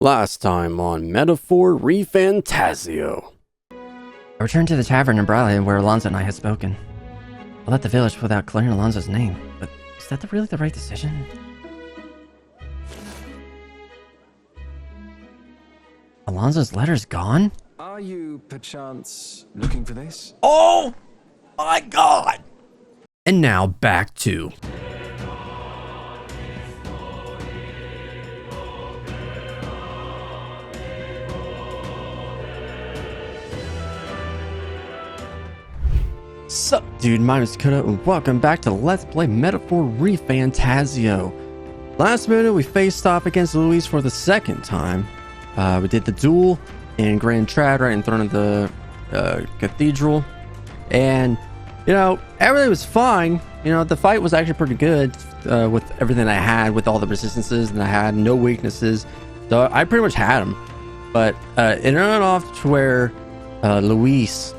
Last time on Metaphor ReFantazio. I returned to the tavern in Briley where Alonzo and I had spoken. I left the village without clearing Alonzo's name, but is that really the right decision? Alonzo's letter's gone? Are you, perchance, looking for this? Oh my god! And now back to... Sup dude, my name is Dakota and welcome back to Let's Play Metaphor ReFantazio. Last minute we faced off against Luis for the second time. We did the duel in Grand Trad right in front of the cathedral. And, you know, everything was fine. You know, the fight was actually pretty good with everything I had, with all the resistances, and I had no weaknesses. So I pretty much had him. But it ended off to where Luis...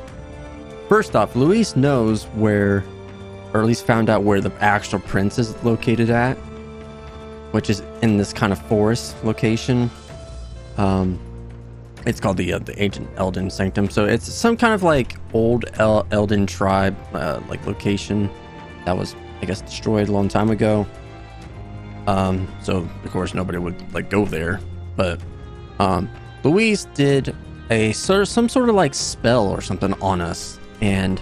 First off, Luis knows where, or at least found out where the actual prince is located at, which is in this kind of forest location. It's called the Ancient Elden Sanctum. So it's some kind of like old Elden tribe like location that was, I guess, destroyed a long time ago. So of course nobody would like go there, but Luis did some sort of like spell or something on us. And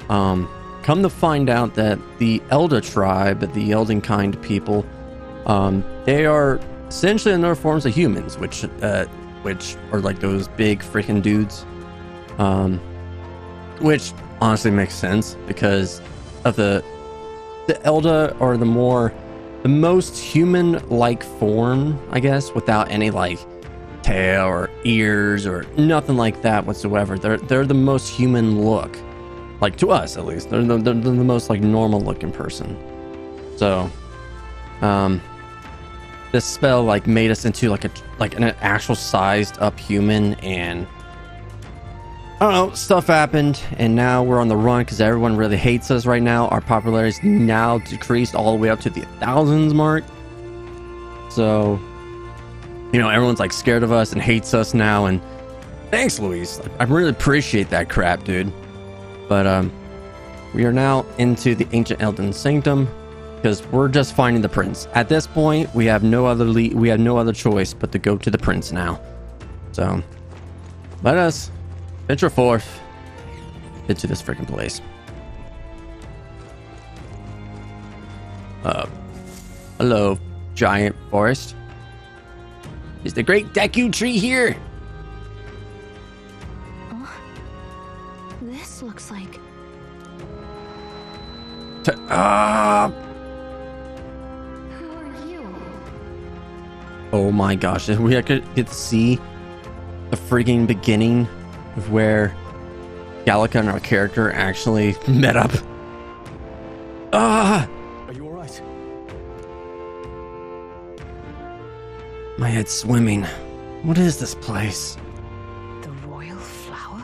come to find out that the Elda tribe, the Elden kind people, they are essentially another forms of humans, which are like those big freaking dudes, which honestly makes sense because of the Elda are the most human-like form, I guess, without any like tail or ears or nothing like that whatsoever. They're the most human look, like to us at least. They're the most like normal looking person. So this spell like made us into like an actual sized up human, and I don't know, stuff happened and now we're on the run because everyone really hates us right now. Our popularity is now decreased all the way up to the thousands mark. So, you know, everyone's like scared of us and hates us now, and thanks, Luis. I really appreciate that crap, dude. But we are now into the Ancient Elden Sanctum because we're just finding the prince. At this point, we have no other choice but to go to the prince now. So let us venture forth into this freaking place. Hello, giant forest. Is the great Deku tree here? This looks like... Who are you? Oh my gosh, we could get to see the freaking beginning of where Gallica and our character actually met up. Are you alright? My head's swimming. What is this place? The royal flower?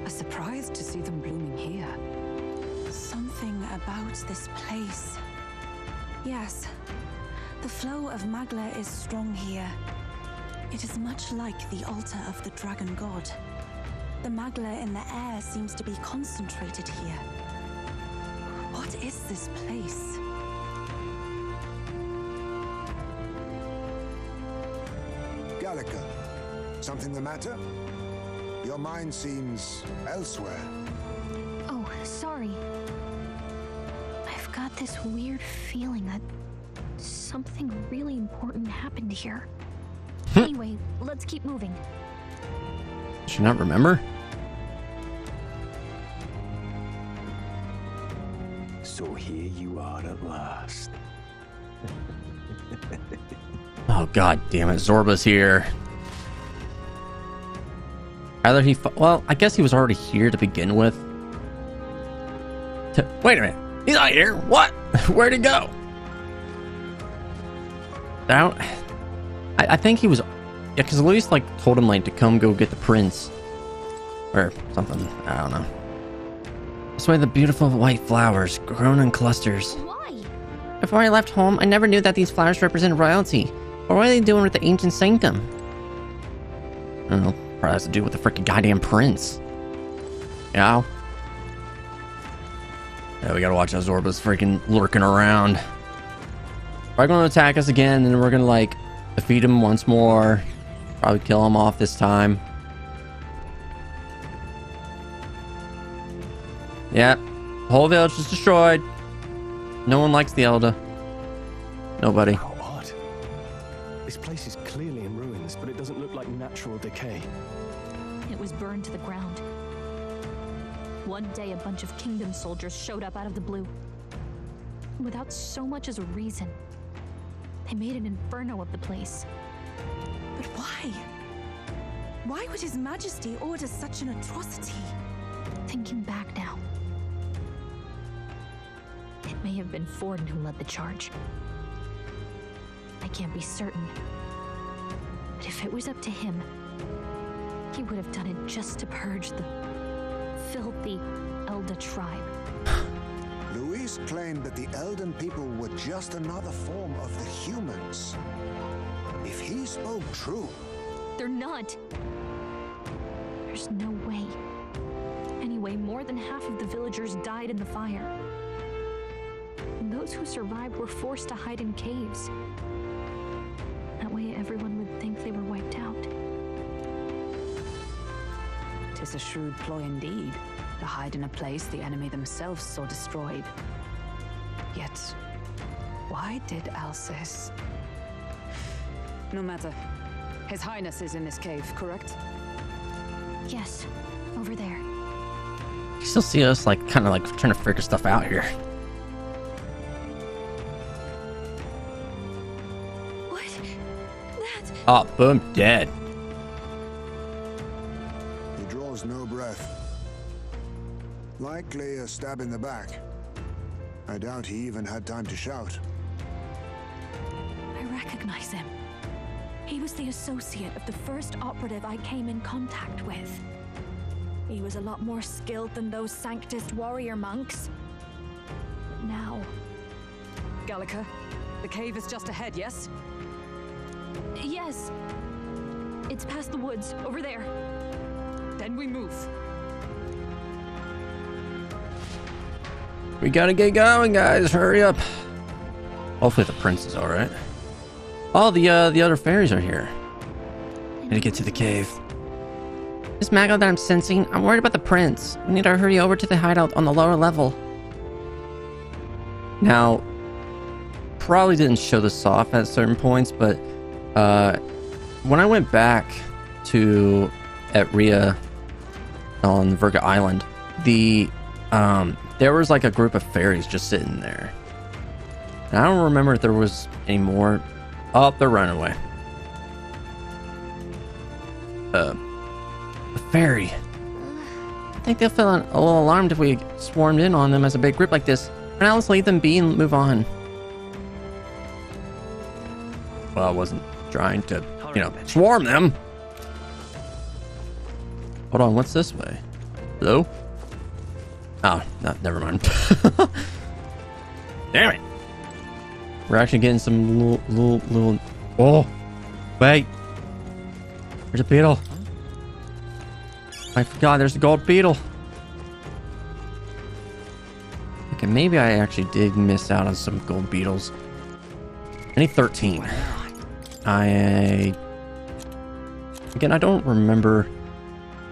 A surprise to see them blooming here. Something about this place. Yes, the flow of Magla is strong here. It is much like the altar of the dragon god. The Magla in the air seems to be concentrated here. What is this place? Gallica, something the matter? Your mind seems elsewhere. Oh, sorry. I've got this weird feeling that something really important happened here. Anyway, let's keep moving. Should not remember? So here you are at last. Oh god damn it, Zorba's here. Either well, I guess he was already here to begin with. Wait a minute, he's not here. What? Where'd he go? I think he was, yeah, because Luis like told him like to come go get the prince or something. I don't know. This way, the beautiful white flowers grown in clusters. Why? Before I left home, I never knew that these flowers represent royalty. Or what are they doing with the ancient sanctum? I don't know. Probably has to do with the freaking goddamn prince. You know? Yeah, we gotta watch how Zorba's freaking lurking around. Probably gonna attack us again, and then we're gonna like defeat him once more. Probably kill him off this time. Yep. The whole village is destroyed. No one likes the Elder. Nobody. How odd. This place is clearly in ruins, but it doesn't look like natural decay. It was burned to the ground. One day, a bunch of kingdom soldiers showed up out of the blue. Without so much as a reason. They made an inferno of the place. But why? Why would His Majesty order such an atrocity? Thinking back now, it may have been Ford who led the charge. I can't be certain. But if it was up to him, he would have done it just to purge the filthy Elder tribe. Luis claimed that the Elden people were just another form of the humans. If he spoke true... They're not. There's no way. Anyway, more than half of the villagers died in the fire. And those who survived were forced to hide in caves. That way everyone would think they were wiped out. 'Tis a shrewd ploy indeed, to hide in a place the enemy themselves saw destroyed. Yet, why did Alcest? No matter. His Highness is in this cave, correct? Yes, over there. You still see us like kind of like trying to figure stuff out here. What? That... Oh, boom, dead. He draws no breath. Likely a stab in the back. I doubt he even had time to shout. I recognize him. He was the associate of the first operative I came in contact with. He was a lot more skilled than those Sanctist warrior monks. But now... Gallica, the cave is just ahead, yes? Yes. It's past the woods, over there. Then we move. We gotta get going, guys. Hurry up. Hopefully the prince is alright. Oh, the other fairies are here. Need to get to the cave. This Mago that I'm sensing, I'm worried about the prince. We need to hurry over to the hideout on the lower level. Now, probably didn't show this off at certain points, but when I went back to at Rhea on Virga Island, there was like a group of fairies just sitting there. And I don't remember if there was any more. Oh, they're running away. A fairy. I think they'll feel a little alarmed if we swarmed in on them as a big group like this. For now, let's leave them be and move on. Well, I wasn't trying to, swarm them. Hold on, what's this way? Hello? Oh, no, never mind. Damn it. We're actually getting some little... Oh, wait. There's a beetle. I forgot there's a gold beetle. Okay, maybe I actually did miss out on some gold beetles. I need 13. Again, I don't remember.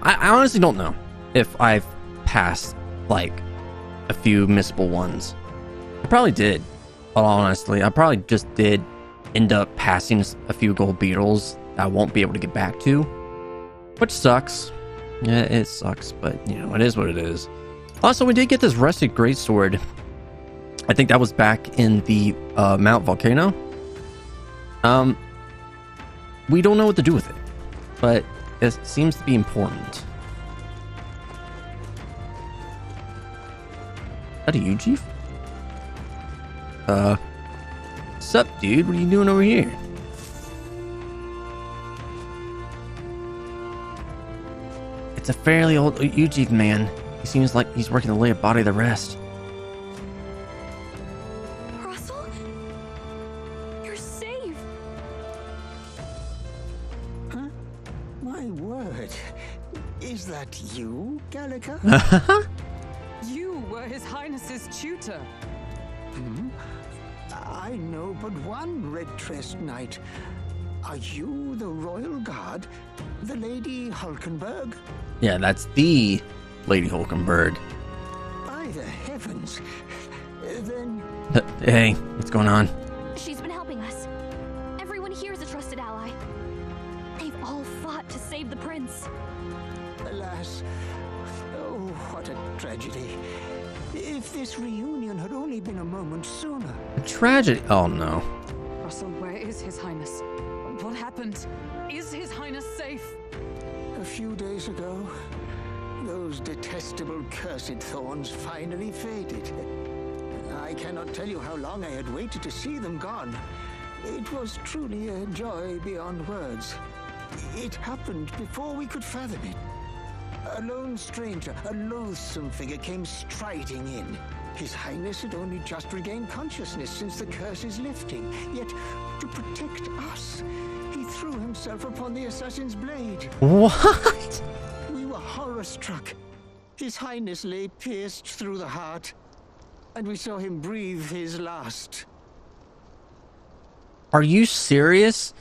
I honestly don't know if I've passed, like, a few missable ones. I probably did. But honestly, I probably just did end up passing a few gold beetles that I won't be able to get back to. Which sucks. Yeah, it sucks, but, it is what it is. Also, we did get this rusted greatsword. I think that was back in the Mount Volcano. We don't know what to do with it, but it seems to be important. Is that a you, Chief? Sup, dude? What are you doing over here? It's a fairly old Ujiv man. He seems like he's working to lay a body to rest. Russell? You're safe. My word. Is that you, Gallica? You were His Highness's tutor. I know but one red-tressed knight. Are you the royal guard? The Lady Hulkenberg? Yeah, that's the Lady Hulkenberg. By the heavens. Then... Hey, what's going on? She's been helping us. Everyone here is a trusted ally. They've all fought to save the prince. Alas. Oh, what a tragedy. If this reunion had only been a moment sooner. A tragedy. Oh no. Russell, where is His Highness? What happened? Is His Highness safe? A few days ago, those detestable cursed thorns finally faded. I cannot tell you how long I had waited to see them gone. It was truly a joy beyond words. It happened before we could fathom it. A lone stranger, a loathsome figure came striding in. His Highness had only just regained consciousness since the curse's lifting. Yet, to protect us, he threw himself upon the assassin's blade. What? We were horror-struck. His Highness lay pierced through the heart, and we saw him breathe his last. Are you serious?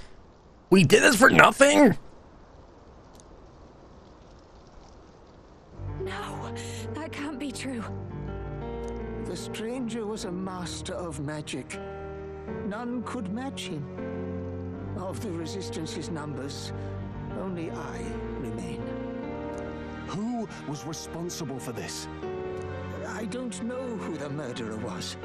We did this for nothing? No, that can't be true. The stranger was a master of magic. None could match him. Of the Resistance's numbers, only I remain. Who was responsible for this? I don't know who the murderer was,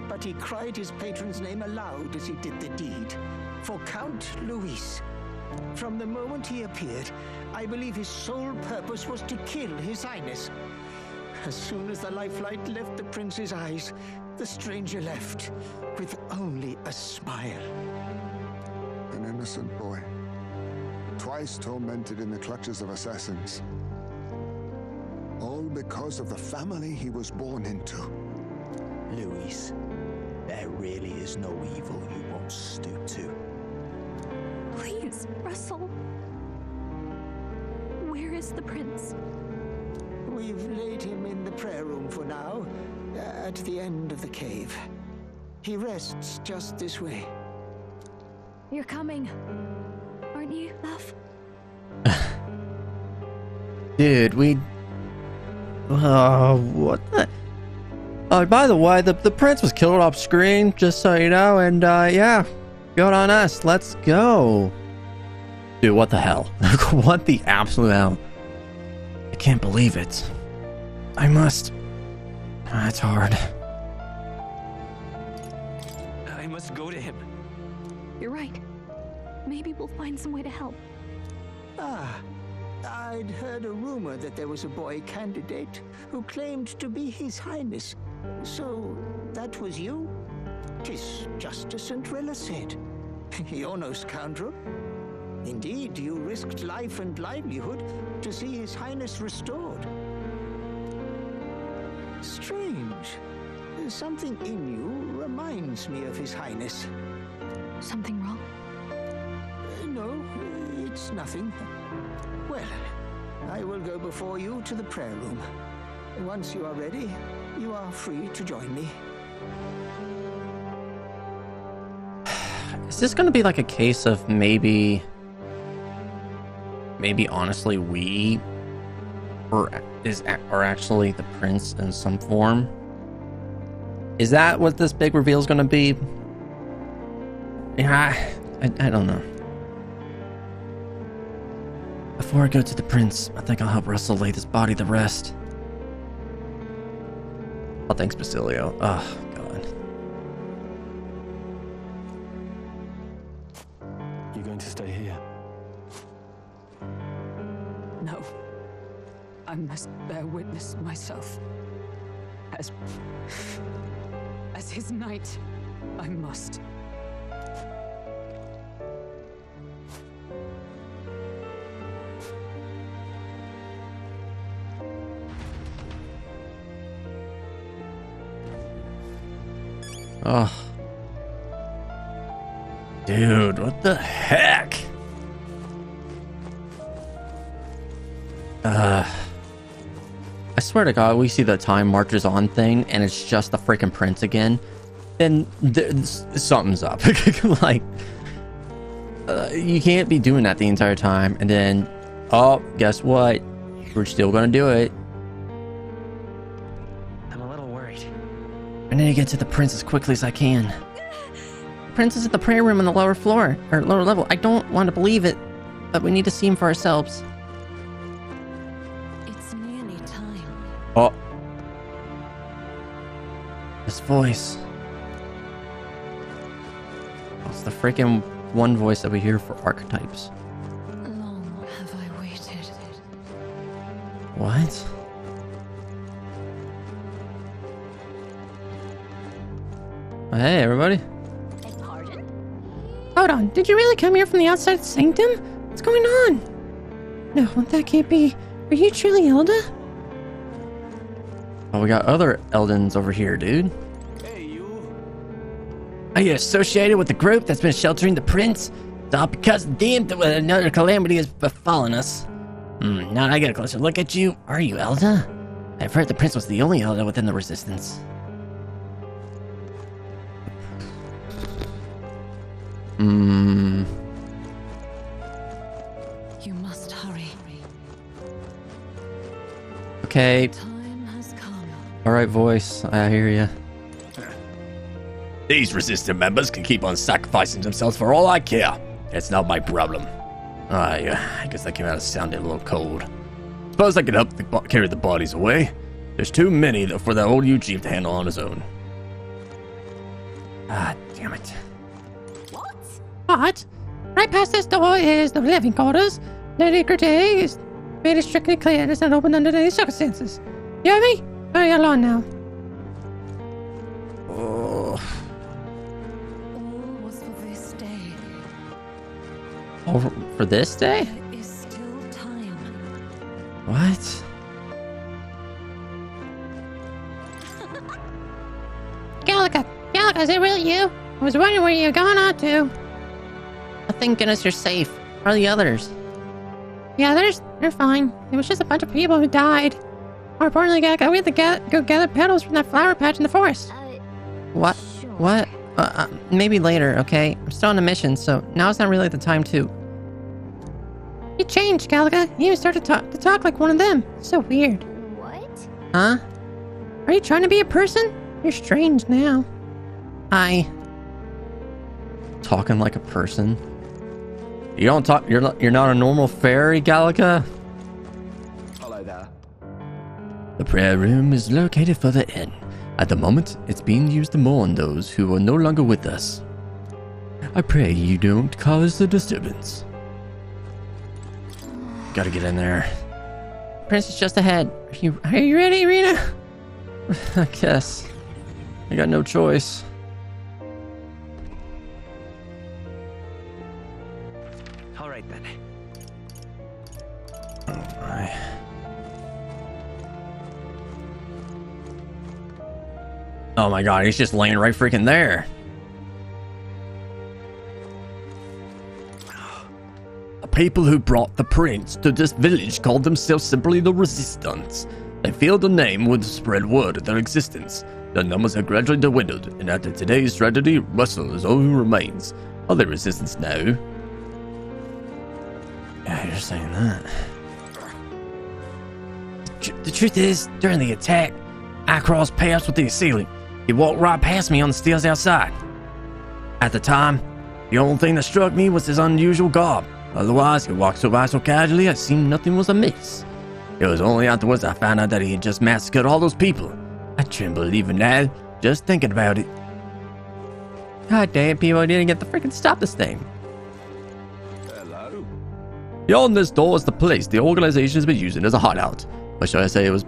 but he cried his patron's name aloud as he did the deed. For Count Luis. From the moment he appeared, I believe his sole purpose was to kill His Highness. As soon as the lifelight left the prince's eyes, the stranger left, with only a smile. An innocent boy, twice tormented in the clutches of assassins. All because of the family he was born into. Luis, there really is no evil you won't stoop to. Please, Russell. Where is the prince? We've laid him in the prayer room for now, at the end of the cave. He rests just this way. You're coming, aren't you, love? Dude, we... what the... Oh, by the way, the prince was killed off screen, just so you know, and yeah, good on us. Let's go. Dude, what the hell? What the absolute hell? I can't believe it. I must... It's hard. I must go to him. You're right. Maybe we'll find some way to help. Ah, I'd heard a rumor that there was a boy candidate who claimed to be His Highness. So, that was you? 'Tis just as St. Rilla said. You're no scoundrel. Indeed, you risked life and livelihood to see His Highness restored. Strange. Something in you reminds me of His Highness. Something wrong? No, it's nothing. Well, I will go before you to the prayer room. Once you are ready, you are free to join me. Is this going to be like a case of maybe honestly we are actually the prince in some form? Is that what this big reveal is going to be? Yeah, I don't know. Before I go to the prince, I think I'll help Russell lay this body to rest. Oh, thanks, Basilio. Oh, God. You're going to stay here? No. I must bear witness myself. As his knight, I must. Oh. Dude, what the heck? I swear to God, we see the time marches on thing, and it's just the freaking prince again. Then something's up. Like, you can't be doing that the entire time, and then, oh, guess what? We're still gonna do it. I'm a little worried. I need to get to the prince as quickly as I can. The prince is at the prayer room on the lower floor, or lower level. I don't want to believe it, but we need to see him for ourselves. It's nearly time. Oh. This voice. It's the freaking one voice that we hear for archetypes. Long have I waited. What? Hey, everybody. Pardon? Hold on, did you really come here from the outside sanctum? What's going on? No, that can't be. Are you truly Elda? Oh, we got other Eldens over here, dude. Hey, you. Are you associated with the group that's been sheltering the prince? It's all because deemed that another calamity has befallen us. Now that I get a closer look at you, are you Elda? I've heard the prince was the only Elda within the resistance. You must hurry. Okay. Time has come. All right, voice. I hear you. These resistant members can keep on sacrificing themselves for all I care. It's not my problem. I guess that came out sounding a little cold. Suppose I could help carry the bodies away. There's too many for the old Eugene to handle on his own. Ah, damn it. What? Right past this door is the living quarters. Lady Gerte is made it strictly clear it's not open under any circumstances. You hear me? Hurry along now. All was for this day. Oh, for this day? There is still time. What? Gallica, is it really you? I was wondering where you're going on to. Thank goodness you're safe. Where are the others? The others? They're fine. It was just a bunch of people who died. More importantly, Gallica, we had to go gather petals from that flower patch in the forest. What? Sure. What? Maybe later, okay? I'm still on a mission, so now's not really the time to... You changed, Gallica. You even started to talk like one of them. So weird. What? Huh? Are you trying to be a person? You're strange now. Talking like a person? You don't talk... You're not a normal fairy, Gallica? Hello there. The prayer room is located further in. At the moment, it's being used to mourn those who are no longer with us. I pray you don't cause a disturbance. Gotta get in there. Prince is just ahead. Are you ready, Rena? I guess. I got no choice. All right then. Alright. Oh my god, he's just laying right freaking there. The people who brought the prince to this village called themselves simply the Resistance. They feared the name would spread word of their existence. Their numbers have gradually dwindled, and after today's tragedy, Russell is all who remains. Are they Resistance now? Yeah, you're saying that. The truth is, during the attack, I crossed paths with the assailant. He walked right past me on the stairs outside. At the time, the only thing that struck me was his unusual garb. Otherwise, he walked so by so casually, it seemed nothing was amiss. It was only afterwards I found out that he had just massacred all those people. I tremble even now, just thinking about it. God damn, people didn't get to freaking stop this thing. Hello. Beyond this door is the place the organization has been using as a hideout. Or should I say it was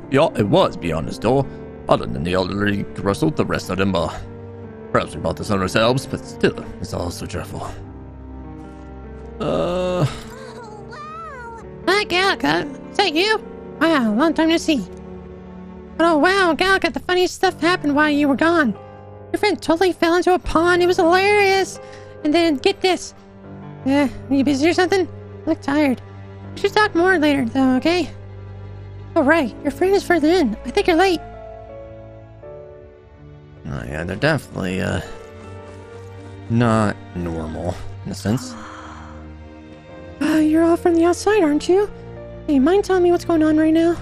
beyond this door. Other than the elderly Russell, the rest of them are... Perhaps we brought this on ourselves, but still, it's all so dreadful. Hi, Gallica. Is that you? Wow, long time no see. Oh, wow, Gallica, the funniest stuff happened while you were gone. Your friend totally fell into a pond. It was hilarious. And then, get this. Are you busy or something? You look tired. We should talk more later, though, okay? Oh, right. Your friend is further in. I think you're late. Oh, yeah, they're definitely, not normal, in a sense. You're all from the outside, aren't you? Hey, mind telling me what's going on right now?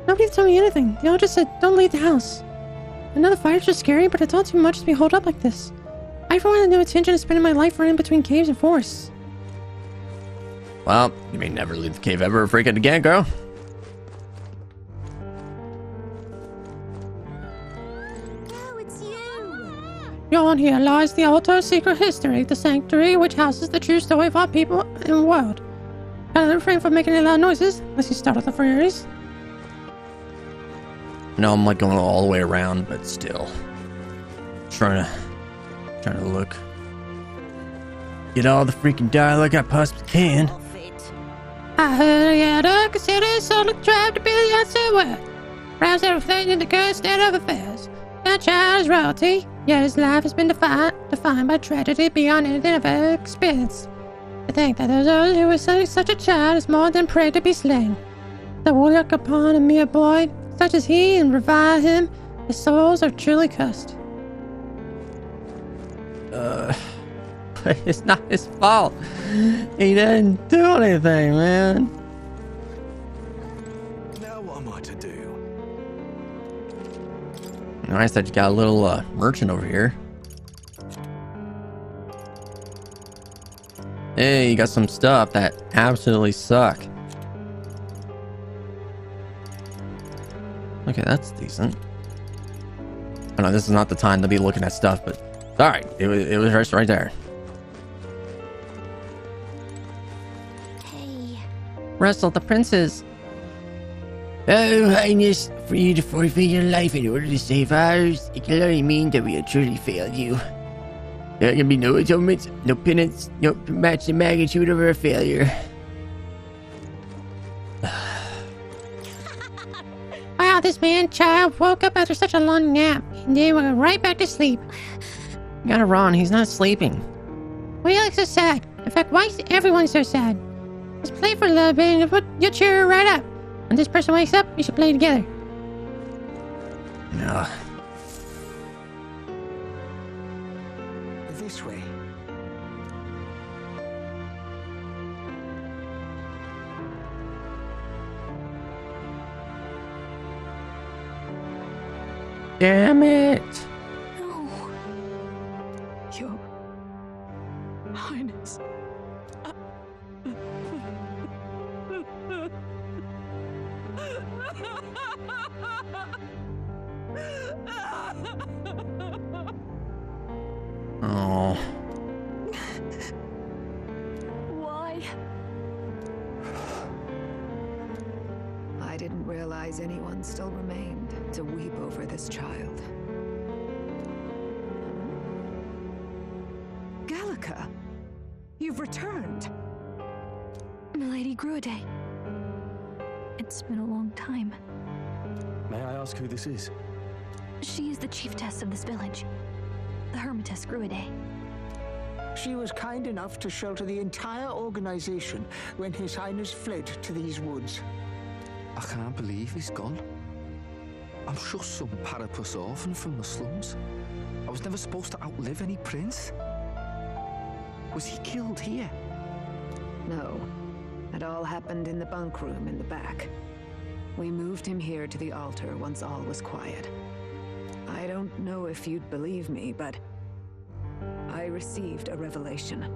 Nobody told me anything. They all just said, don't leave the house. I know the fire's just scary, but it's all too much to be holed up like this. I for one had no intention of spending my life running between caves and forests. Well, you may never leave the cave ever freaking again, girl. Beyond here lies the altar, secret history, the sanctuary which houses the true story of our people and the world. Gotta refrain from making any loud noises, unless you startle the fairies. No, I'm like going all the way around, but still. Trying to look. Get all the freaking dialogue I possibly can. I heard you had to consider solid tribe to be the outside world. Rouse everything in the cursed state of affairs. That child is royalty, yet his life has been defined by tragedy beyond anything I've ever experienced. I think that those who would say such a child is more than prey to be slain. That will look upon a mere boy, such as he, and revile him, his souls are truly cursed. It's not his fault. He didn't do anything, man. Now what am I to do? I said you got a little merchant over here. Hey, you got some stuff that absolutely suck. Okay, that's decent. I know this is not the time to be looking at stuff, but alright, it was just right there. Hey. Wrestle the princes. Oh, Highness, for you to forfeit your life in order to save ours, it can only mean that we have truly failed you. There can be no atonement, no penance, no to match the magnitude of our failure. Wow, this man-child woke up after such a long nap, and then went right back to sleep. You gotta run, he's not sleeping. Why you look so sad? In fact, why is everyone so sad? Let's play for a little bit and you'll cheer her right up. When this person wakes up, you should play together. No. This way. Damn it! No. Your Highness. Oh. Why? I didn't realize anyone still remained to weep over this child. Gallica, you've returned. Milady Gruide. It's been a long time. May I ask who this is? She is the chiefess of this village. The Hermitess Gruide. She was kind enough to shelter the entire organization when His Highness fled to these woods. I can't believe he's gone. I'm just some parapus orphan from the slums. I was never supposed to outlive any prince. Was he killed here? No. It all happened in the bunk room in the back. We moved him here to the altar once all was quiet. I don't know if you'd believe me, but I received a revelation.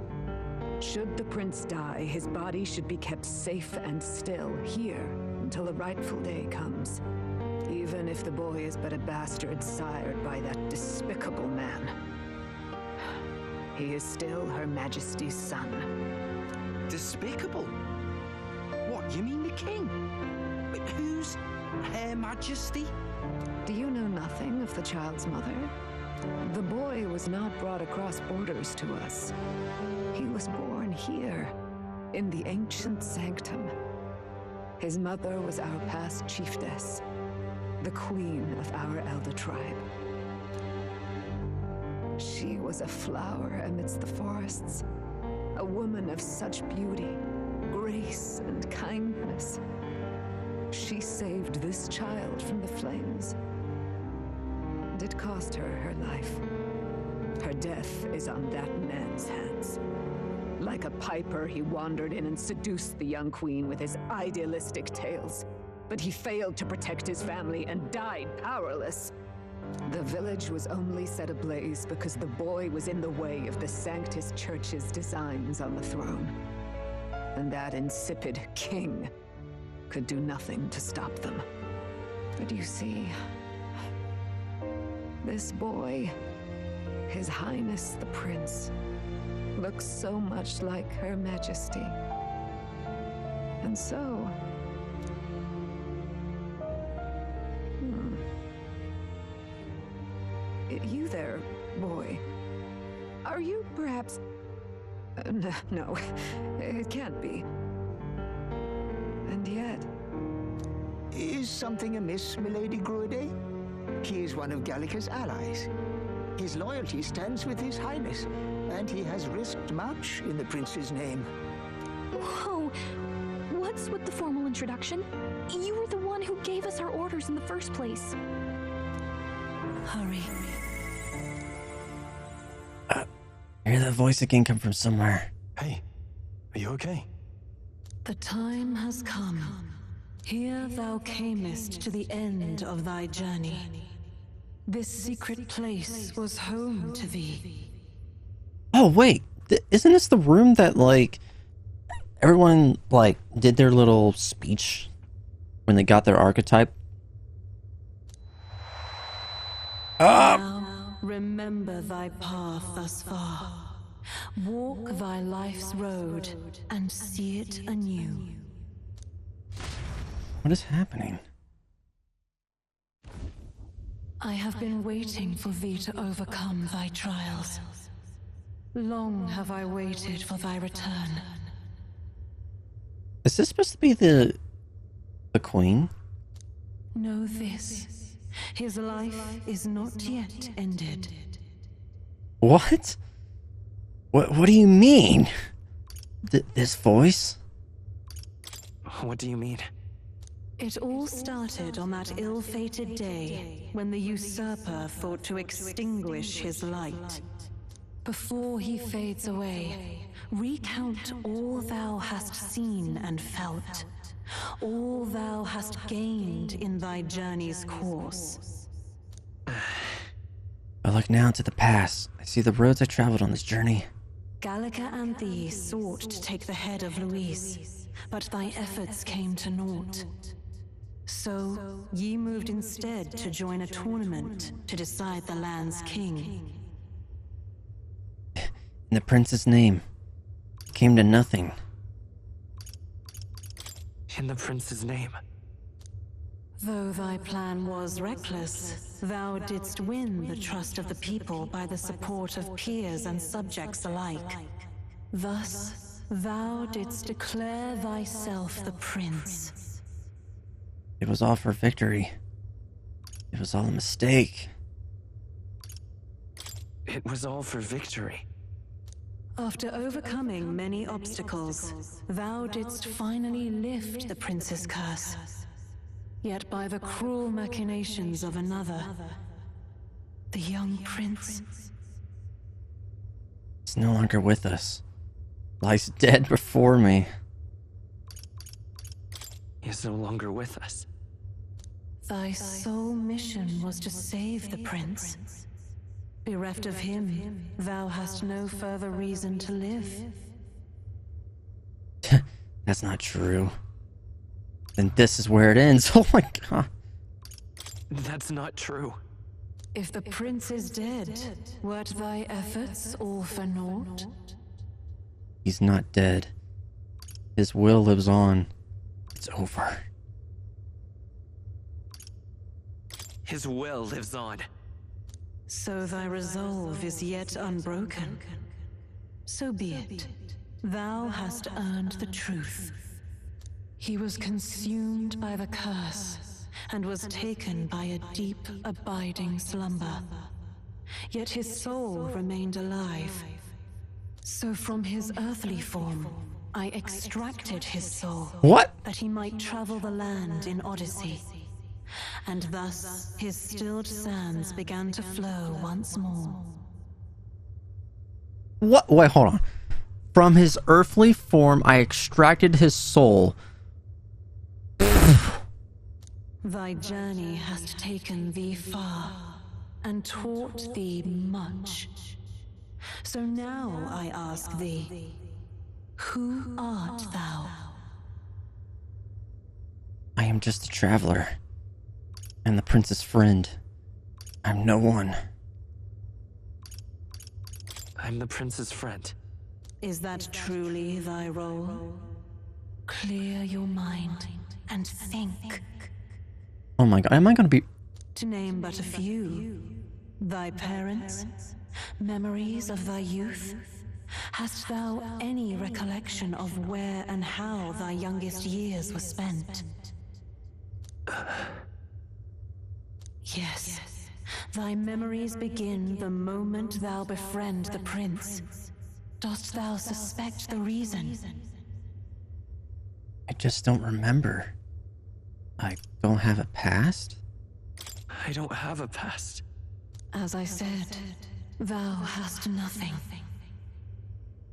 Should the prince die, his body should be kept safe and still here until the rightful day comes. Even if the boy is but a bastard sired by that despicable man. He is still Her Majesty's son. Despicable? What, you mean the king? Wait, who's Her Majesty? Do you know nothing of the child's mother? The boy was not brought across borders to us. He was born here, in the ancient sanctum. His mother was our past chiefess, the queen of our elder tribe. She was a flower amidst the forests, a woman of such beauty, grace, and kindness. she saved this child from the flames. And it cost her her life. Her death is on that man's hands. Like a piper, he wandered in and seduced the young queen with his idealistic tales. But he failed to protect his family and died powerless. The village was only set ablaze because the boy was in the way of the Sanctus Church's designs on the throne. And that insipid king could do nothing to stop them. But you see, this boy, His Highness the Prince, looks so much like Her Majesty. And so... You there, boy. Are you perhaps... No, it can't be. And yet... Is something amiss, Milady Gruede? He is one of Gallica's allies. His loyalty stands with His Highness, and he has risked much in the prince's name. Whoa! What's with the formal introduction? You were the one who gave us our orders in the first place. Hurry. I hear that voice again come from somewhere. Hey, are you okay? The time has come. Here thou camest to the end of thy journey. This secret place was home to thee. Oh, wait. Isn't this the room that, like, everyone, like, did their little speech when they got their archetype? Now, remember thy path thus far. Walk thy life's road and see it anew. What is happening? I have been waiting for thee to overcome thy trials. Long have I waited for thy return. Is this supposed to be the queen? Know this. His life is not yet ended. What? What do you mean? This voice? What do you mean? It all started on that ill-fated day when the usurper thought to extinguish his light. Before he fades away, recount all thou hast seen and felt, all thou hast gained in thy journey's course. I look now into the past. I see the roads I traveled on this journey. Gallica and thee sought to take the head of Louise, but thy efforts came to naught. So, ye moved instead to join a tournament to decide the land's king. In the prince's name, it came to nothing. In the prince's name. Though thy plan was reckless, thou didst win the trust of the people by the support of peers and subjects alike. Thus, thou didst declare thyself the prince. It was all for victory. It was all a mistake. It was all for victory. After overcoming many obstacles, thou didst finally lift the prince's curse. Yet by the cruel machinations of another, the young prince... It's no longer with us. Lies dead before me. He is no longer with us. Thy sole mission was to save the prince. Bereft of him, thou hast no further reason to live. That's not true. Then this is where it ends. Oh my god. That's not true. If the prince is dead, wert thy efforts all for naught? He's not dead. His will lives on. It's over. His will lives on. So thy resolve is yet unbroken. So be it. Thou hast earned the truth. He was consumed by the curse, and was taken by a deep, abiding slumber. Yet his soul remained alive. So from his earthly form, I extracted his soul. What? That he might travel the land in Odyssey. And thus, his stilled sands began to flow once more. What? Wait, hold on. From his earthly form, I extracted his soul. Thy journey hast taken thee far, and taught thee much. So now I ask thee, who art thou? I am just a traveler. And the prince's friend. I'm no one. I'm the prince's friend. Is that truly thy role? Clear your mind and think. Oh my god, am I gonna be... To name but a few. Thy parents, memories of thy youth. Hast thou any recollection of where and how thy youngest years were spent? Yes. Thy memories begin the moment thou befriend the prince. Dost thou suspect the reason? I just don't remember. I don't have a past? I don't have a past. As I said, thou hast nothing.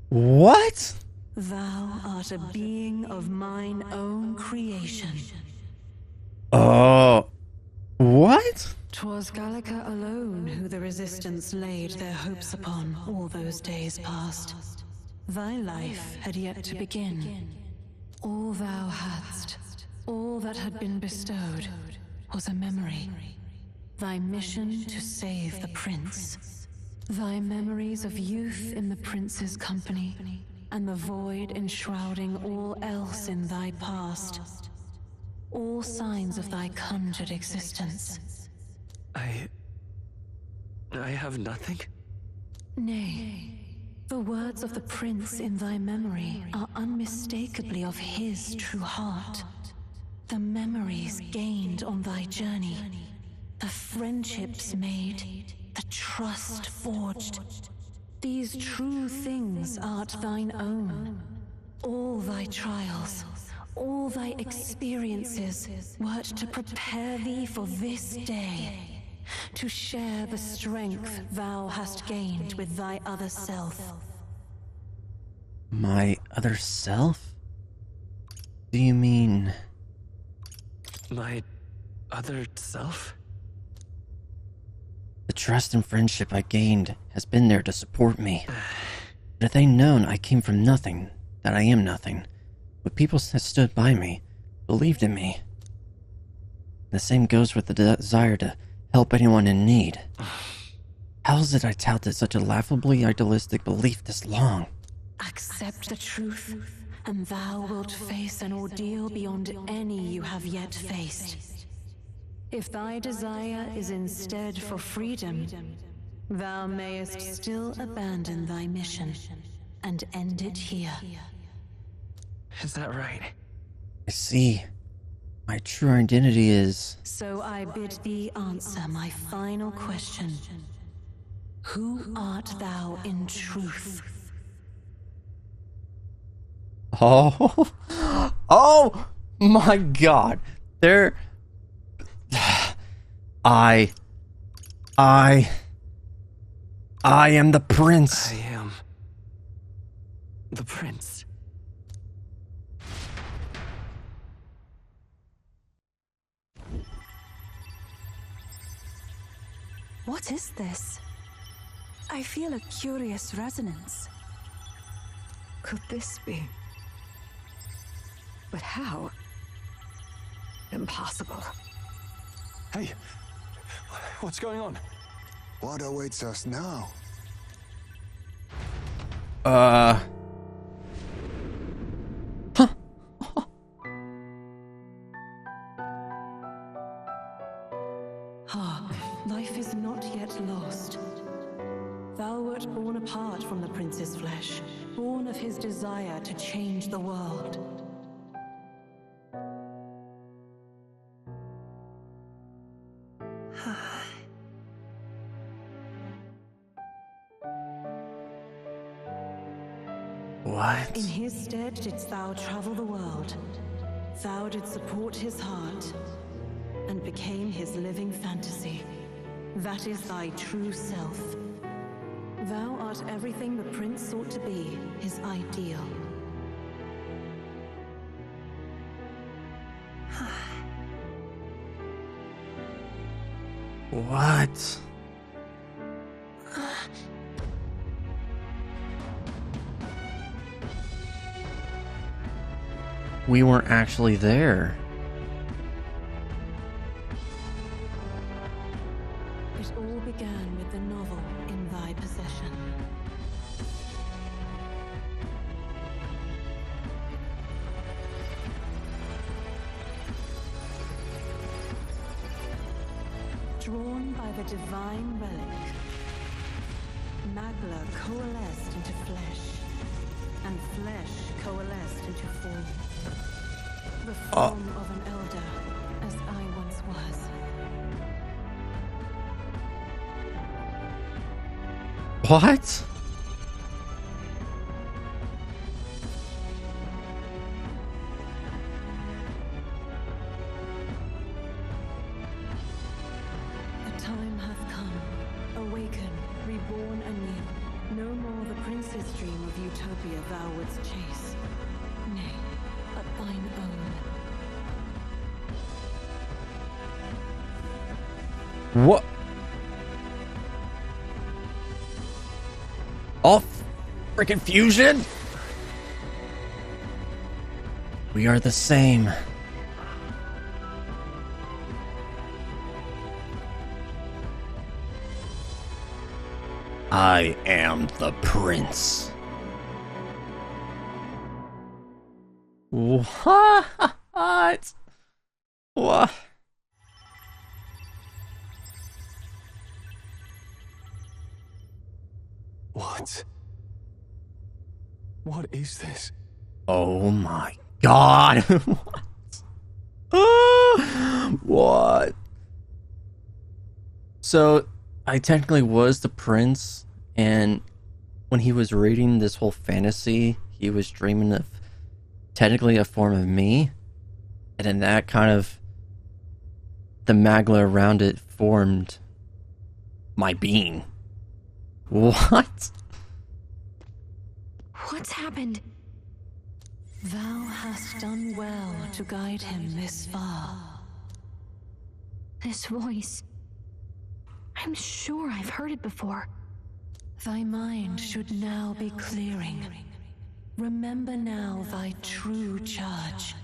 What? Thou art a being of mine own creation. Oh. What? 'Twas Gallica alone who the resistance laid their hopes upon all those days past. Thy life had yet to begin. All thou hadst, all that had been bestowed, was a memory. Thy mission to save the prince. Thy memories of youth in the prince's company, and the void enshrouding all else in thy past. All signs of thy conjured existence. I have nothing? Nay, the words of the prince in thy memory are unmistakably of his true heart. The memories gained on thy journey, the friendships made, the trust forged. These true things art thine own. All thy trials, all thy experiences wert to prepare thee for this day. To share the strength thou hast gained with thy other self. My other self? Do you mean... My other self? The trust and friendship I gained has been there to support me. But if they'd known I came from nothing, that I am nothing, would people have stood by me, believed in me? The same goes with the desire to help anyone in need. How is it I touted such a laughably idealistic belief this long? Accept the truth, and thou wilt face an ordeal beyond any you have yet faced. If thy desire is instead for freedom, thou mayest still abandon thy mission and end it here. Is that right? I see. My true identity is... So I bid thee answer my final question. Who art thou in truth? Oh, oh my god. There... I am the prince. I am the prince. What is this? I feel a curious resonance. Could this be? But how? Impossible. Hey, what's going on? What awaits us now? Hark, life is not yet lost. Thou wert born apart from the prince's flesh, born of his desire to change the world. What? In his stead didst thou travel the world. Thou didst support his heart, and became his living fantasy. That is thy true self. Thou art everything the prince sought to be, his ideal. What? We weren't actually there. It all began with the novel in thy possession. Drawn by the divine relic, Magla coalesced into flesh, and flesh coalesced into form. The form of an elder, as I once was. What? The time hath come. Awaken, reborn anew. No more the prince's dream of utopia thou wouldst chase. Nay, but thine own. What? All freaking fusion? We are the same. I am the prince. What? What? What? What is this? Oh my god. What? What? So, I technically was the prince, and when he was reading this whole fantasy, he was dreaming of technically a form of me, and then that kind of, the magla around it formed my being. What? What's happened? Thou hast done well to guide him this far. This voice. I'm sure I've heard it before. Thy mind should now be clearing. Remember now thy true charge.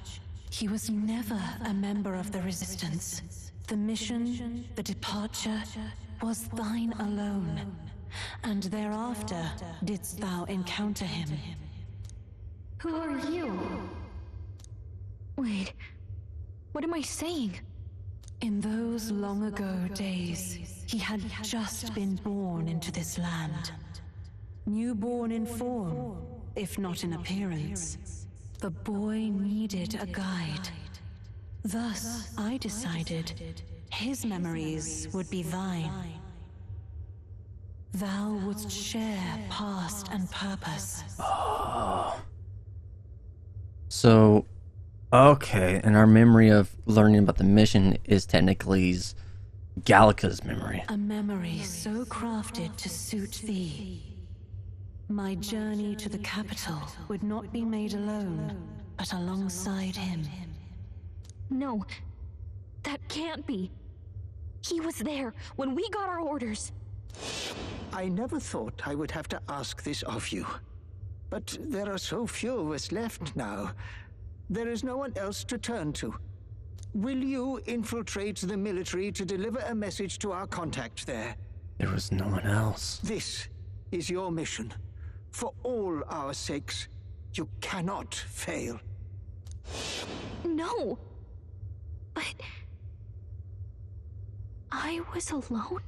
He was never a member of the Resistance. The mission, the departure, was thine alone. And thereafter didst thou encounter him. Who are you? Wait, what am I saying? In those long ago days, he had just been born into this land. Newborn in form, if not in appearance. The boy needed a guide. Thus, I decided his memories would be thine. Thou wouldst share past and purpose. Oh. So, okay, and our memory of learning about the mission is technically Gallica's memory. A memory so crafted to suit thee. My journey to the capital would not be made alone, but alongside him. No, that can't be. He was there when we got our orders. I never thought I would have to ask this of you. But there are so few of us left now. There is no one else to turn to. Will you infiltrate the military to deliver a message to our contact there? There was no one else. This is your mission. For all our sakes, you cannot fail. No. But I was alone?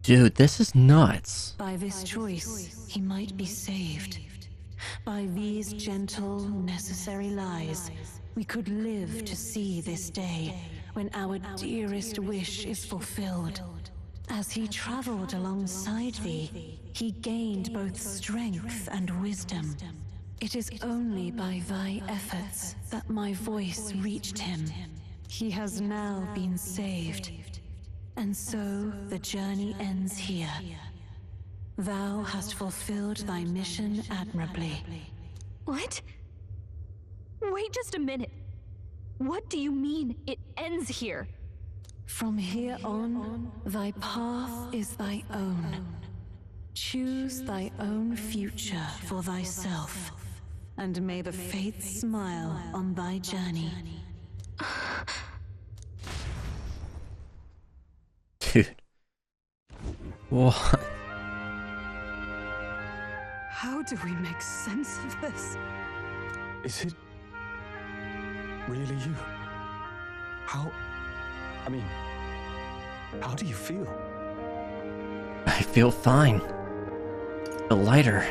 Dude, this is nuts. By this choice, he might be saved. By these gentle, necessary lies, we could live to see this day when our dearest wish is fulfilled. As he traveled alongside thee, he gained both strength and wisdom. It is only by thy efforts that my voice reached him. He has now been saved, and so the journey ends here. Thou hast fulfilled thy mission admirably. What? Wait just a minute. What do you mean it ends here? From here on, thy path is thy own. Choose thy own future for thyself, and may the fates smile on thy journey. Dude. What? How do we make sense of this? Is it really you? How do you feel? I feel fine. I feel lighter.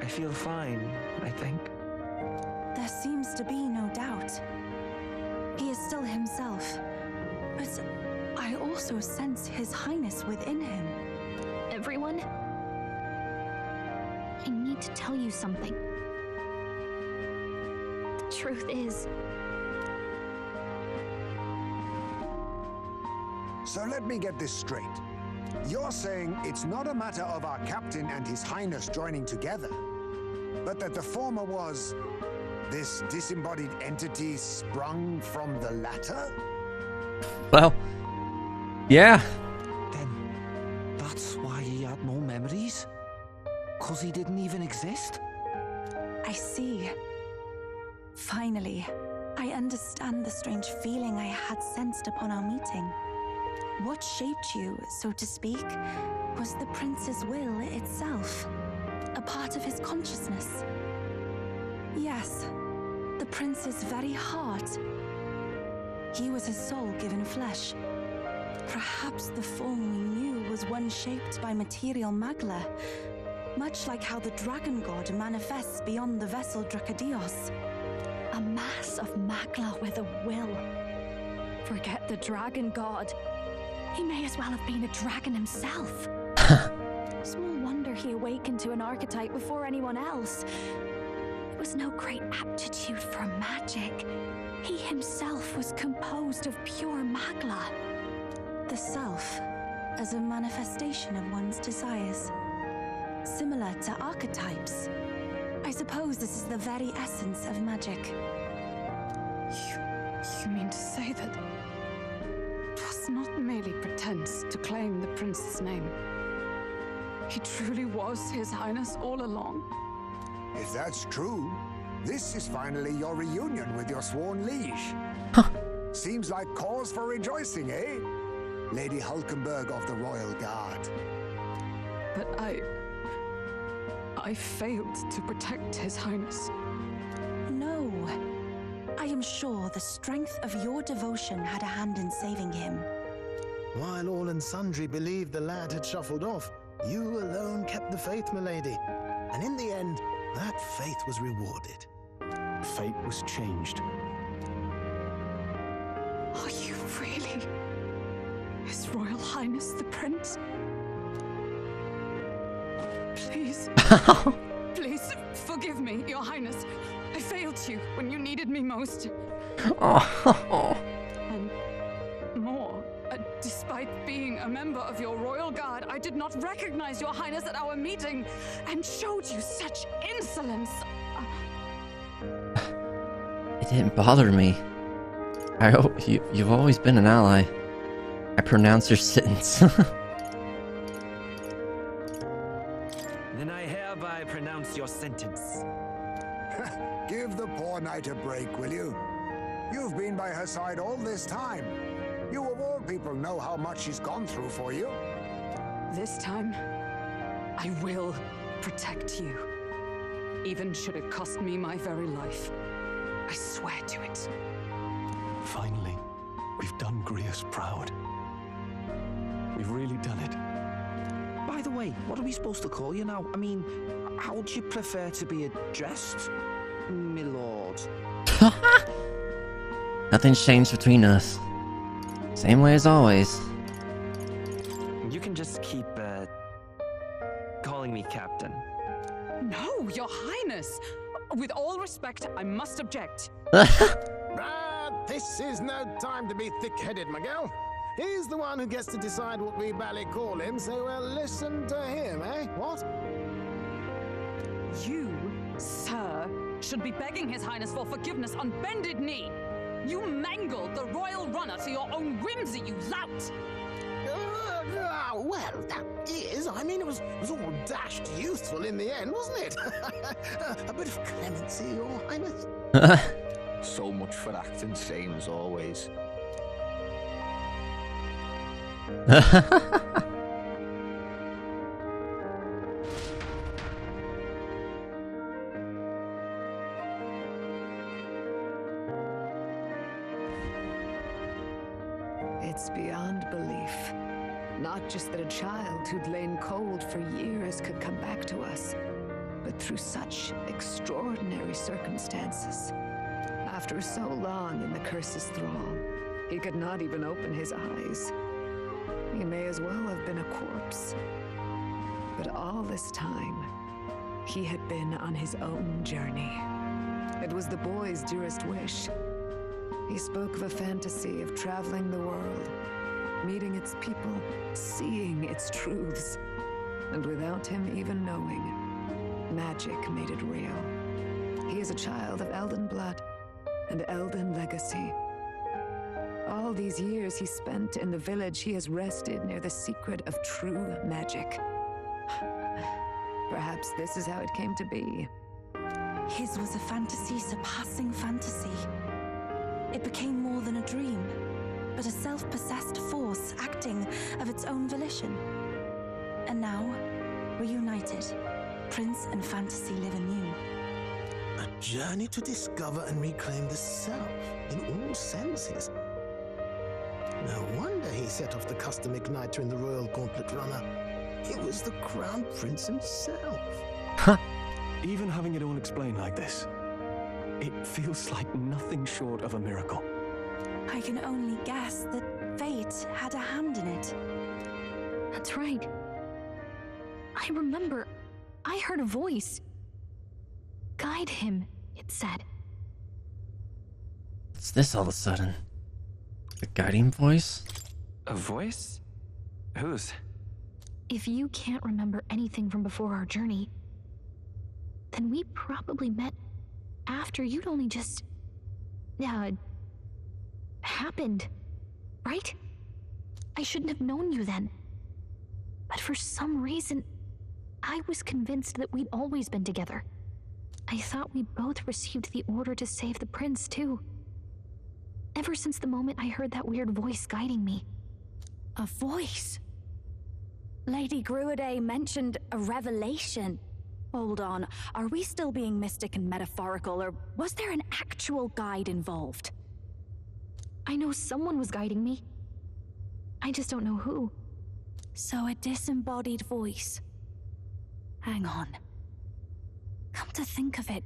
I feel fine, I think. There seems to be no doubt. He is still himself. But I also sense His Highness within him. Everyone? I need to tell you something. The truth is... So let me get this straight. You're saying it's not a matter of our captain and His Highness joining together, but that the former was this disembodied entity sprung from the latter? Well, yeah. Then that's why he had no memories? 'Cause he didn't even exist? I see. Finally, I understand the strange feeling I had sensed upon our meeting. What shaped you, so to speak, was the prince's will itself, a part of his consciousness. Yes, the prince's very heart. He was his soul given flesh. Perhaps the form we knew was one shaped by material magla, much like how the dragon god manifests beyond the vessel Drakadios. A mass of magla with a will. Forget the dragon god. He may as well have been a dragon himself. Small wonder he awakened to an archetype before anyone else. It was no great aptitude for magic. He himself was composed of pure magla. The self, as a manifestation of one's desires. Similar to archetypes. I suppose this is the very essence of magic. You mean to say that it was not merely pretense to claim the prince's name? He truly was His Highness all along? If that's true, this is finally your reunion with your sworn liege. Seems like cause for rejoicing, eh? Lady Hulkenberg of the Royal Guard. But I failed to protect His Highness. No. I am sure the strength of your devotion had a hand in saving him. While all and sundry believed the lad had shuffled off, you alone kept the faith, milady. And in the end, that faith was rewarded. Fate was changed. Are you really His Royal Highness the Prince? Please, please forgive me, Your Highness. I failed you when you needed me most. And more, despite being a member of your royal guard, I did not recognize Your Highness at our meeting and showed you such insolence. It didn't bother me. I hope you've always been an ally. I pronounce your sentence. Then I hereby pronounce your sentence. Give the poor knight a break, will you? You've been by her side all this time. You of all people know how much she's gone through for you. This time, I will protect you. Even should it cost me my very life. I swear to it. Finally, we've done Grius proud. We've really done it. By the way, what are we supposed to call you now? I mean, how would you prefer to be addressed, my lord? Nothing's changed between us. Same way as always. You can just keep, calling me Captain. No, Your Highness! With all respect, I must object. This is no time to be thick-headed, Miguel. He's the one who gets to decide what we bally call him, so we'll listen to him, eh? What? You, sir, should be begging His Highness for forgiveness on bended knee. You mangled the royal runner to your own whimsy, you lout! Well, that is. I mean, it was all dashed useful in the end, wasn't it? A bit of clemency, Your Highness. So much for acting same as always. It's beyond belief. Not just that a child who'd lain cold for years could come back to us, but through such extraordinary circumstances. After so long in the curse's thrall, he could not even open his eyes. He may as well have been a corpse. But all this time, he had been on his own journey. It was the boy's dearest wish. He spoke of a fantasy of traveling the world, meeting its people, seeing its truths. And without him even knowing, magic made it real. He is a child of Elden blood and Elden legacy. All these years he spent in the village, he has rested near the secret of true magic. Perhaps this is how it came to be. His was a fantasy surpassing fantasy. It became more than a dream, but a self-possessed force acting of its own volition. And now, reunited, Prince and fantasy live anew. A journey to discover and reclaim the self in all senses. No wonder he set off the custom igniter in the Royal Gauntlet Runner. It was the Crown Prince himself. Even having it all explained like this, it feels like nothing short of a miracle. I can only guess that fate had a hand in it. That's right. I remember, I heard a voice. Guide him, it said. What's this all of a sudden? A guiding voice? A voice? Whose? If you can't remember anything from before our journey, then we probably met after you'd only just... happened, right? I shouldn't have known you then. But for some reason, I was convinced that we'd always been together. I thought we both received the order to save the prince, too. Ever since the moment I heard that weird voice guiding me. A voice? Lady Gruade mentioned a revelation. Hold on, are we still being mystic and metaphorical, or was there an actual guide involved? I know someone was guiding me. I just don't know who. So a disembodied voice. Hang on. Come to think of it,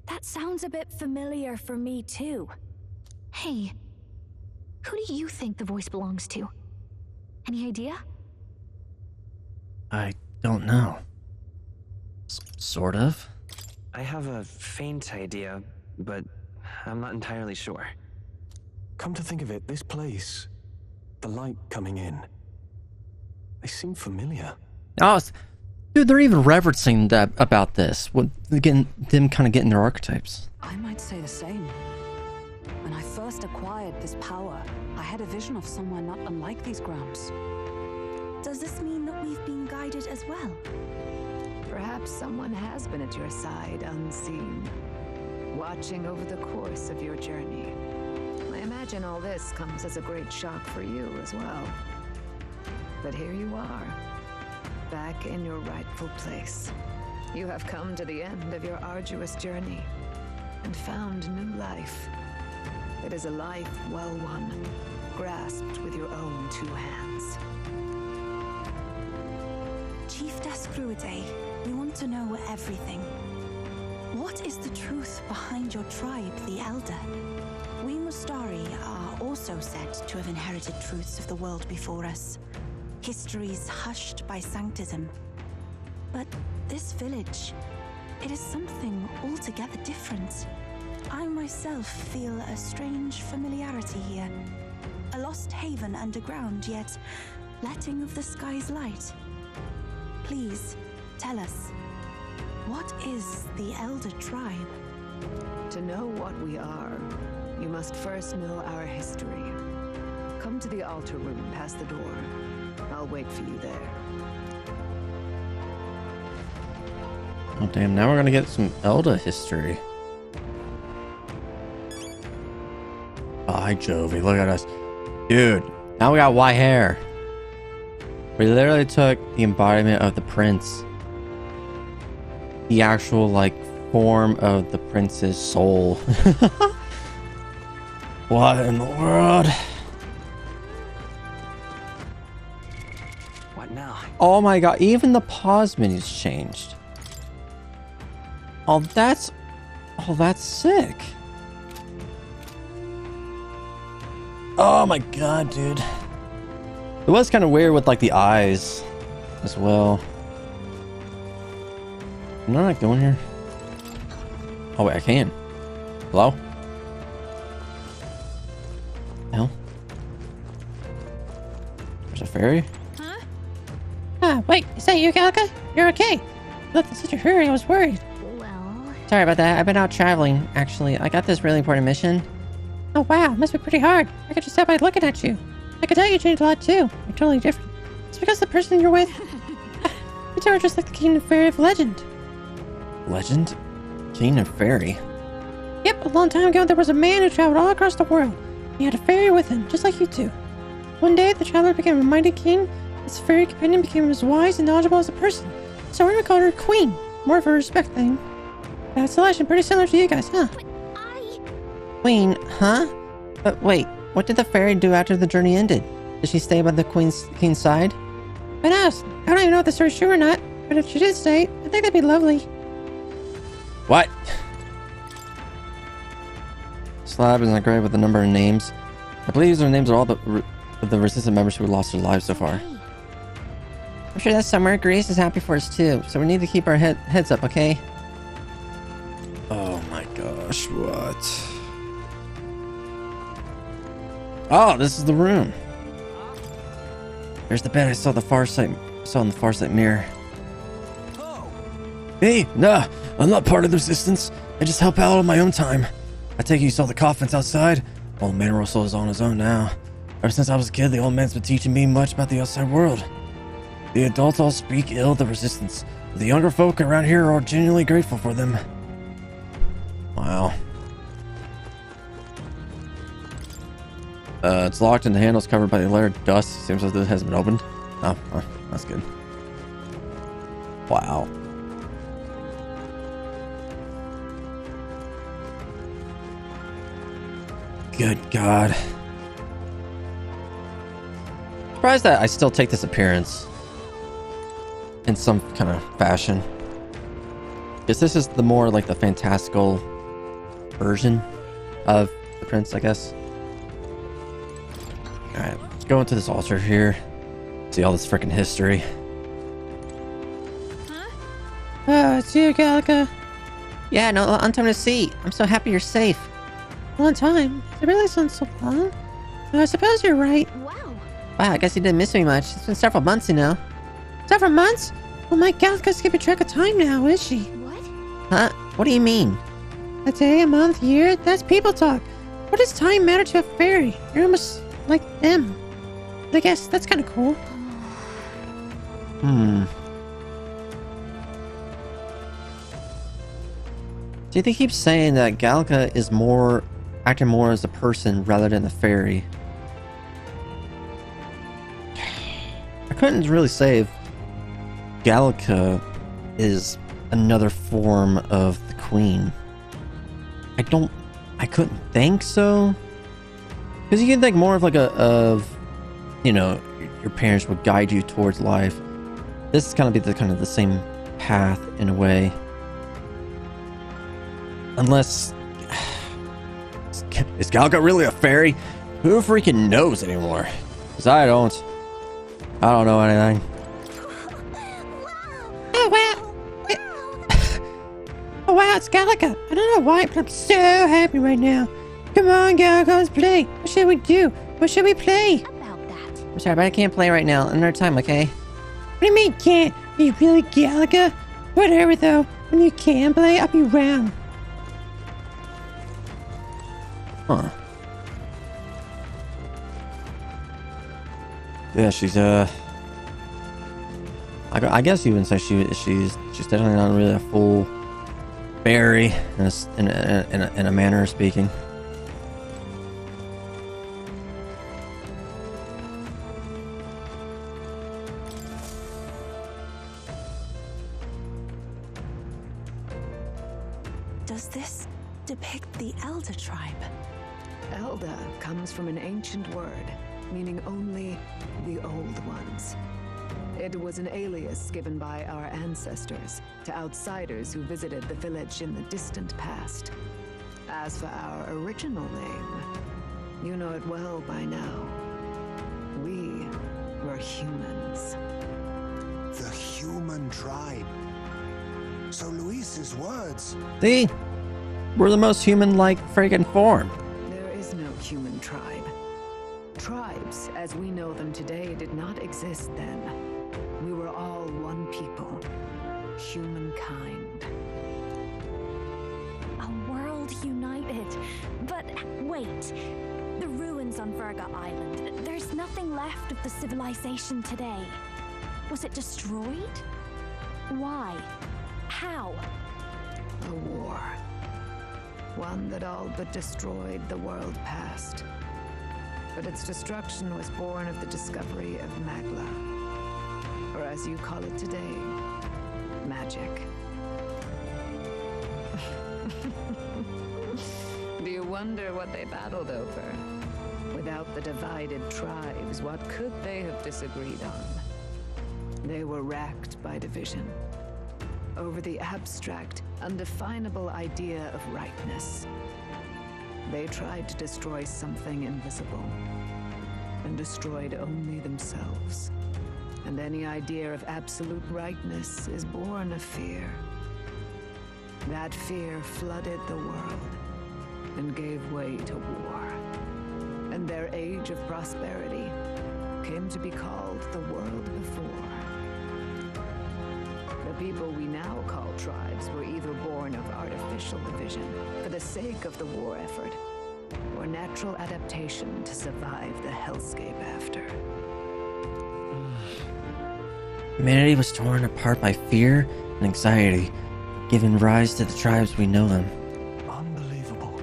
that sounds a bit familiar for me too. Hey, who do you think the voice belongs to? Any idea? I don't know. Sort of. I have a faint idea, but I'm not entirely sure. Come to think of it, this place, the light coming in, they seem familiar. Oh, dude, they're even referencing that about this. Again, them kind of getting their archetypes. I might say the same. When I first acquired this power, I had a vision of somewhere not unlike these grounds. Does this mean that we've been guided as well? Perhaps someone has been at your side unseen, watching over the course of your journey. I imagine all this comes as a great shock for you as well. But here you are, back in your rightful place. You have come to the end of your arduous journey and found new life. It is a life well won, grasped with your own two hands. Chiefess Gruade, we want to know everything. What is the truth behind your tribe, the Elder? We Mustari are also said to have inherited truths of the world before us. histories hushed by sanctism. But this village, it is something altogether different. I myself feel a strange familiarity here. A lost haven underground, yet letting of the sky's light. Please, tell us, what is the Elder Tribe? To know what we are, you must first know our history. Come to the altar room past the door. I'll wait for you there. Oh damn, now we're gonna get some Elder history. By Jovi, look at us. Dude, now we got white hair. We literally took the embodiment of the prince. The actual, like, form of the prince's soul. What in the world? What now? Oh my god, even the pause menu's changed. Oh, that's sick. Oh my god, dude. It was kind of weird with, like, the eyes as well. Am I not going here? Oh wait, I can. Hello? Hell? There's a fairy? Huh? Ah, wait, is that you, Gallica? You're okay. Look, in such a hurry, I was worried. Well... Sorry about that, I've been out traveling, actually. I got this really important mission. Oh wow, must be pretty hard. I could just tell by looking at you. I could tell you changed a lot too. You're totally different. It's because the person you're with... you two are just like the king and fairy of legend. Legend? King and fairy? Yep, a long time ago there was a man who traveled all across the world. He had a fairy with him, just like you two. One day, the traveler became a mighty king. His fairy companion became as wise and knowledgeable as a person. So we're gonna call her Queen. More of a respect thing. Constellation, pretty similar to you guys, huh? Queen, huh? But wait, what did the fairy do after the journey ended? Did she stay by the king's side? But ask. I don't even know if the story's true or not, but if she did stay, I think that'd be lovely. What? Slab is not great with the number of names. I believe these are names of all the resistant members who lost their lives so far. I'm sure that's somewhere Grace is happy for us too, so we need to keep our heads up, okay? Oh my gosh, what? Oh, this is the room. There's the bed I saw in the far side mirror. Hey, nah, I'm not part of the resistance. I just help out on my own time. I take it you saw the coffins outside? Old man Russell is on his own now. Ever since I was a kid, the old man's been teaching me much about the outside world. The adults all speak ill of the resistance. The younger folk around here are genuinely grateful for them. Wow. It's locked and the handle's covered by a layer of dust. Seems like this hasn't been opened. Oh, that's good. Wow. Good God. Surprised that I still take this appearance in some kind of fashion. Because this is the more like the fantastical version of the prince, I guess. Alright, let's go into this altar here. See all this freaking history. Oh, it's you, Gallica. Yeah, no, long time to see. I'm so happy you're safe. Long time? It really sounds so long. I suppose you're right. Wow. Wow, I guess you didn't miss me much. It's been several months, you know. Several months? Well, my Gallica's keeping track of time now, is she? What? Huh? What do you mean? A day, a month, year? That's people talk. What does time matter to a fairy? You're almost like them. I guess that's kind of cool. Do you think he keeps saying that Gallica is acting more as a person rather than a fairy? I couldn't really say if Gallica is another form of the queen. I couldn't think so. Because you can think more of like you know, your parents would guide you towards life. This is kind of the same path in a way. Unless... Is Gallica really a fairy? Who freaking knows anymore? Because I don't. I don't know anything. Oh, wow. Oh, wow, it's Gallica. I don't know why, but I'm so happy right now. Come on, Gallica, let's play. What should we do? What should we play? I'm sorry, but I can't play right now. Another time, okay? What do you mean can't? Are you really Gallica? Whatever, though. When you can play, I'll be around. Huh. Yeah, she's I guess you would say she's definitely not really a full fairy in a manner of speaking. Does this depict the Elder tribe? Elder comes from an ancient word, meaning only the old ones. It was an alias given by our ancestors to outsiders who visited the village in the distant past. As for our original name, you know it well by now. We were humans. The human tribe. So Luis's words. See? We're the most human-like friggin' form. There is no human tribe. Tribes, as we know them today, did not exist then. We were all one people. Humankind. A world united. But wait. The ruins on Virga Island. There's nothing left of the civilization today. Was it destroyed? Why? How? A war. One that all but destroyed the world past. But its destruction was born of the discovery of Magla. Or as you call it today, magic. Do you wonder what they battled over? Without the divided tribes, what could they have disagreed on? They were racked by division. Over the abstract, undefinable idea of rightness. They tried to destroy something invisible, and destroyed only themselves. And any idea of absolute rightness is born of fear. That fear flooded the world, and gave way to war. And their age of prosperity came to be called the world before. The people we now call tribes were either born of artificial division for the sake of the war effort, or natural adaptation to survive the hellscape after. Humanity was torn apart by fear and anxiety, giving rise to the tribes we know them. Unbelievable.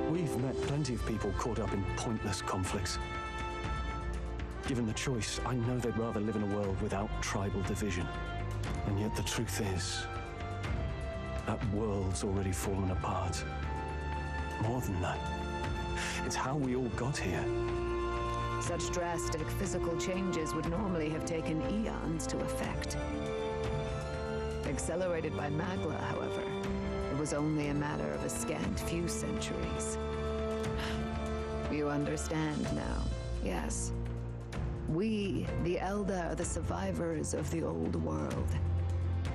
We've met plenty of people caught up in pointless conflicts. Given the choice, I know they'd rather live in a world without tribal division. And yet the truth is, that world's already fallen apart. More than that, it's how we all got here. Such drastic physical changes would normally have taken eons to effect. Accelerated by Magla, however, it was only a matter of a scant few centuries. You understand now, yes? We, the Elder, are the survivors of the old world.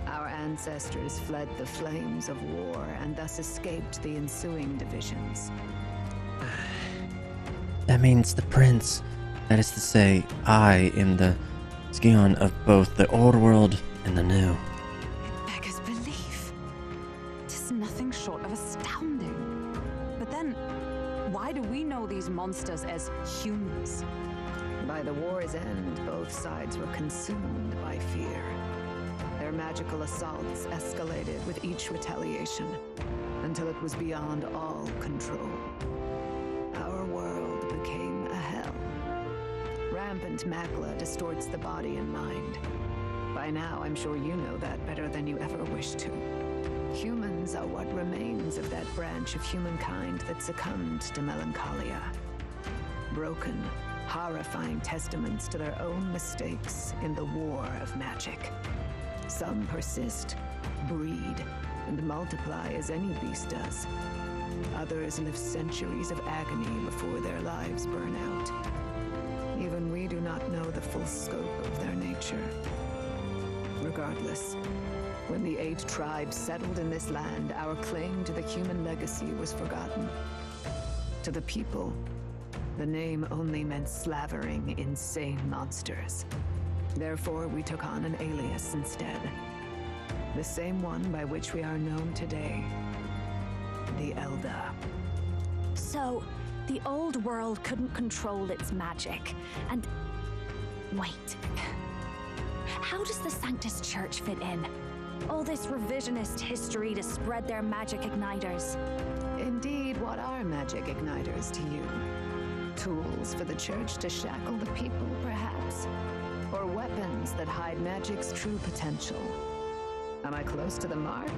Our ancestors fled the flames of war and thus escaped the ensuing divisions. That means the prince. That is to say, I am the scion of both the old world and the new. It beggars belief. Tis nothing short of astounding. But then, why do we know these monsters as humans? By the war's end, both sides were consumed by fear. Their magical assaults escalated with each retaliation, until it was beyond all control. Our world became a hell. Rampant Magla distorts the body and mind. By now, I'm sure you know that better than you ever wished to. Humans are what remains of that branch of humankind that succumbed to melancholia. Broken, horrifying testaments to their own mistakes in the war of magic. Some persist, breed, and multiply as any beast does. Others live centuries of agony before their lives burn out. Even we do not know the the full scope of their nature. Regardless, when the 8 tribes settled in this land, our claim to the human legacy was forgotten. To the people, the name only meant slavering, insane monsters. Therefore, we took on an alias instead. The same one by which we are known today. The Elder. So, the old world couldn't control its magic, and... Wait. How does the Sanctus Church fit in? All this revisionist history to spread their magic igniters. Indeed, what are magic igniters to you? Tools for the Church to shackle the people, perhaps? Or weapons that hide magic's true potential? Am I close to the mark?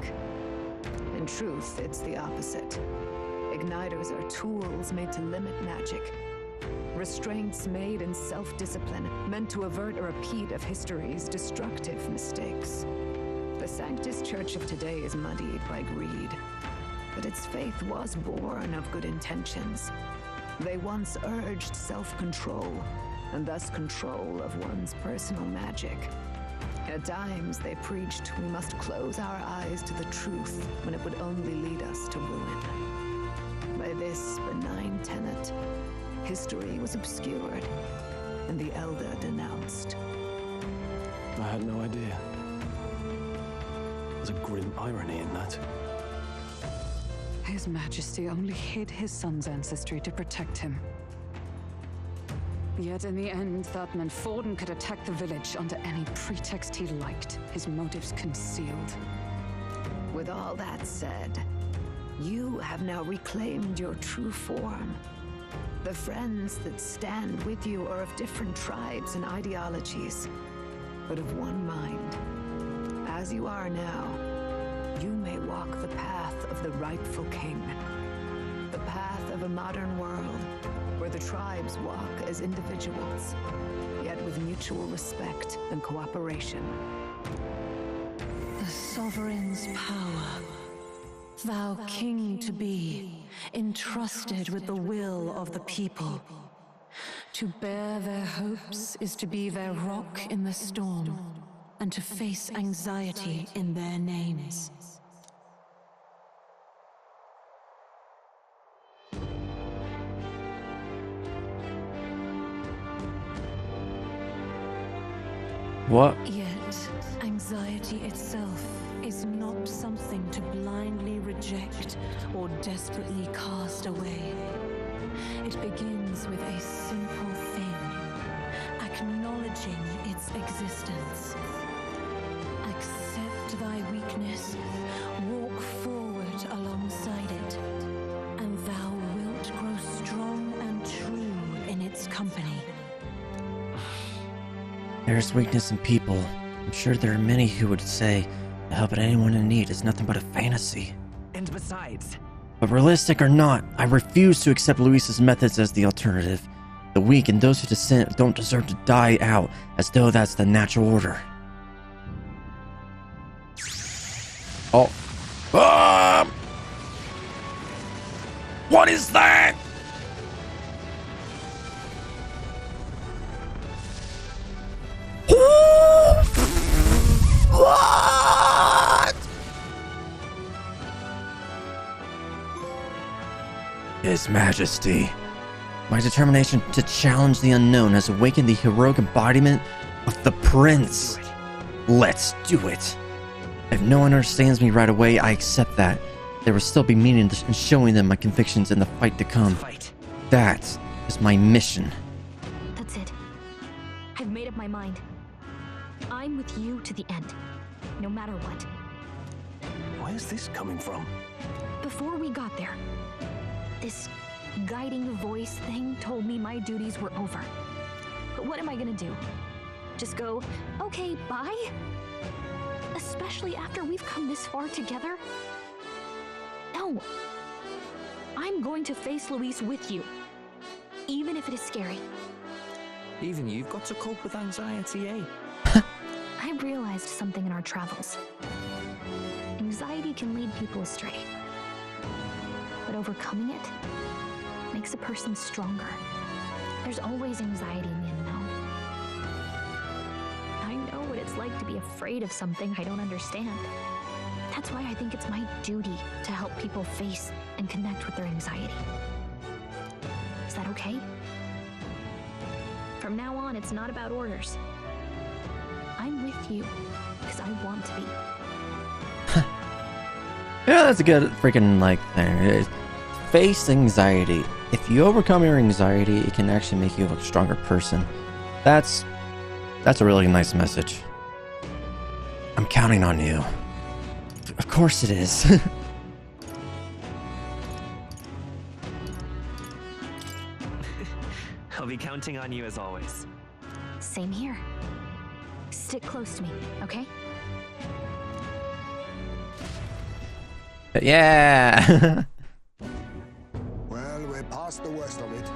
In truth, it's the opposite. Igniters are tools made to limit magic. Restraints made in self-discipline, meant to avert a repeat of history's destructive mistakes. The Sanctus Church of today is muddied by greed, but its faith was born of good intentions. They once urged self-control, and thus control of one's personal magic. At times, they preached we must close our eyes to the truth when it would only lead us to ruin. By this benign tenet, history was obscured, and the Elder denounced. I had no idea. There's a grim irony in that. His Majesty only hid his son's ancestry to protect him. Yet in the end, that meant Forden could attack the village under any pretext he liked, his motives concealed. With all that said, you have now reclaimed your true form. The friends that stand with you are of different tribes and ideologies, but of one mind. As you are now, you may walk the path of the rightful king. The path of a modern world, where the tribes walk as individuals, yet with mutual respect and cooperation. The sovereign's power, thou king to be, entrusted with the will of the people. To bear their hopes is to be their rock in the storm, and to face anxiety in their names. What? Yet, anxiety itself is not something to blindly reject or desperately cast away. It begins with a simple thing, acknowledging its existence. Accept thy weakness, walk forward alongside it, and thou wilt grow strong and true in its company. There's weakness in people. I'm sure there are many who would say the help of anyone in need is nothing but a fantasy. And besides... But realistic or not, I refuse to accept Luis's methods as the alternative. The weak and those who dissent don't deserve to die out as though that's the natural order. Oh. What is that? What? His Majesty. My determination to challenge the unknown has awakened the heroic embodiment of the Prince. Let's do it. If no one understands me right away, I accept that. There will still be meaning in showing them my convictions in the fight to come. That is my mission. That's it. I've made up my mind. I'm with you to the end, no matter what. Where's this coming from? Before we got there, this guiding voice thing told me my duties were over. But what am I gonna do? Just go, okay, bye? Especially after we've come this far together? No. I'm going to face Luis with you, even if it is scary. Even you've got to cope with anxiety, eh? I realized something in our travels. Anxiety can lead people astray. But overcoming it makes a person stronger. There's always anxiety in the unknown. it's like to be afraid of something I don't understand. That's why I think it's my duty to help people face and connect with their anxiety. Is that okay? From now on, it's not about orders. I'm with you because I want to be. Yeah, that's a good freaking like thing. Face anxiety. If you overcome your anxiety, it can actually make you a stronger person. That's a really nice message. I'm counting on you. Of course it is. I'll be counting on you as always. Same here. Stick close to me, okay? Yeah. Well, we're past the worst of it,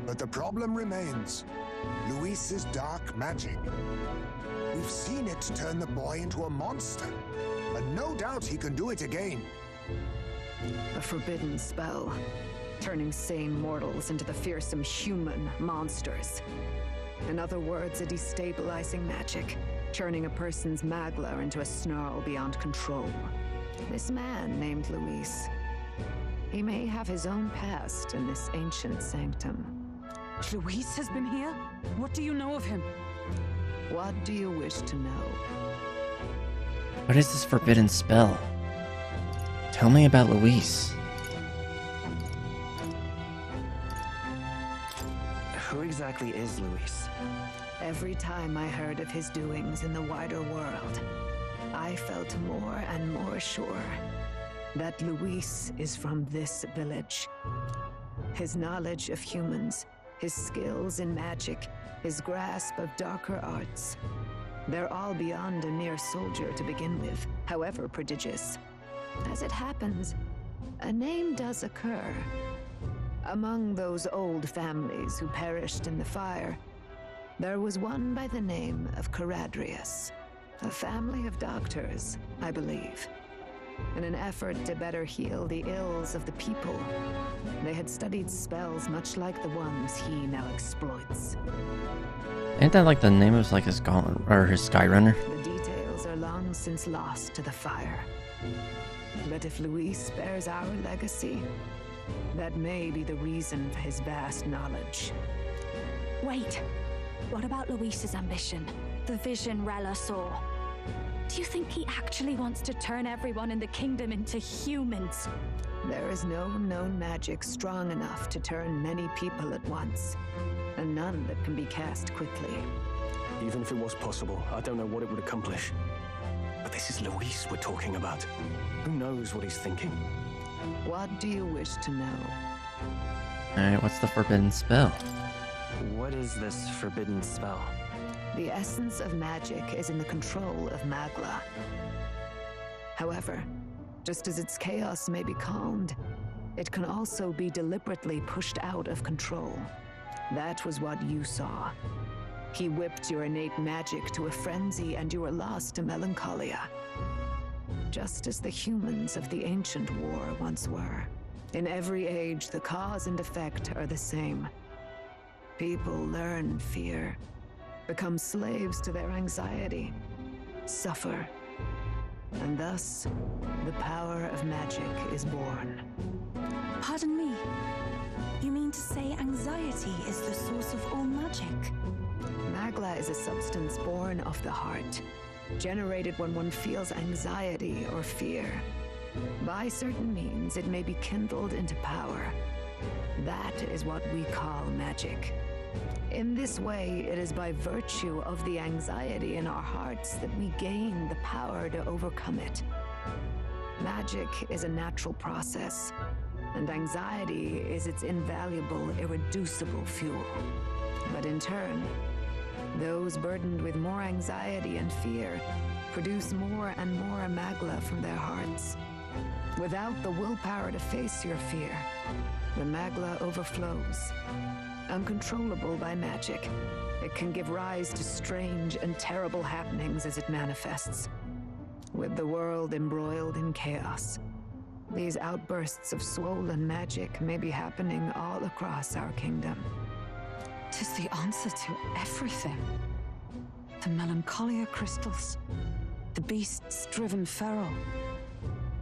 but the problem remains. Luis's dark magic. We've seen it turn the boy into a monster, and no doubt he can do it again. A forbidden spell, turning sane mortals into the fearsome human monsters. In other words, a destabilizing magic, turning a person's magla into a snarl beyond control. This man named Luis, he may have his own past in this ancient sanctum. Luis has been here? What do you know of him? What do you wish to know? What is this forbidden spell? Tell me about Luis. Who exactly is Luis? Every time I heard of his doings in the wider world, I felt more and more sure that Luis is from this village. His knowledge of humans, his skills in magic, his grasp of darker arts, they're all beyond a mere soldier to begin with, however prodigious. As it happens, a name does occur. Among those old families who perished in the fire, there was one by the name of Caradrius, a family of doctors, I believe. In an effort to better heal the ills of the people, they had studied spells much like the ones he now exploits. Ain't that like the name of like his gauntlet or his Skyrunner? The details are long since lost to the fire. But if Luis bears our legacy, that may be the reason for his vast knowledge. Wait, what about Luis's ambition? The vision Rella saw? Do you think he actually wants to turn everyone in the kingdom into humans? There is no known magic strong enough to turn many people at once, and none that can be cast quickly. Even if it was possible, I don't know what it would accomplish. But this is Luis we're talking about. Who knows what he's thinking? What do you wish to know? Alright, what's the forbidden spell? What is this forbidden spell? The essence of magic is in the control of magla. However, just as its chaos may be calmed, it can also be deliberately pushed out of control. That was what you saw. He whipped your innate magic to a frenzy and you were lost to melancholia. Just as the humans of the ancient war once were. In every age, the cause and effect are the same. People learn fear, become slaves to their anxiety, suffer, and thus the power of magic is born. Pardon me. You mean to say anxiety is the source of all magic? Magla is a substance born of the heart, generated when one feels anxiety or fear. By certain means, it may be kindled into power. That is what we call magic. In this way, it is by virtue of the anxiety in our hearts that we gain the power to overcome it. Magic is a natural process, and anxiety is its invaluable, irreducible fuel. But in turn, those burdened with more anxiety and fear produce more and more magla from their hearts. Without the willpower to face your fear, the magla overflows. Uncontrollable by magic, it can give rise to strange and terrible happenings as it manifests. With the world embroiled in chaos, these outbursts of swollen magic may be happening all across our kingdom. Tis the answer to everything. The Melancholia crystals. The beasts driven feral.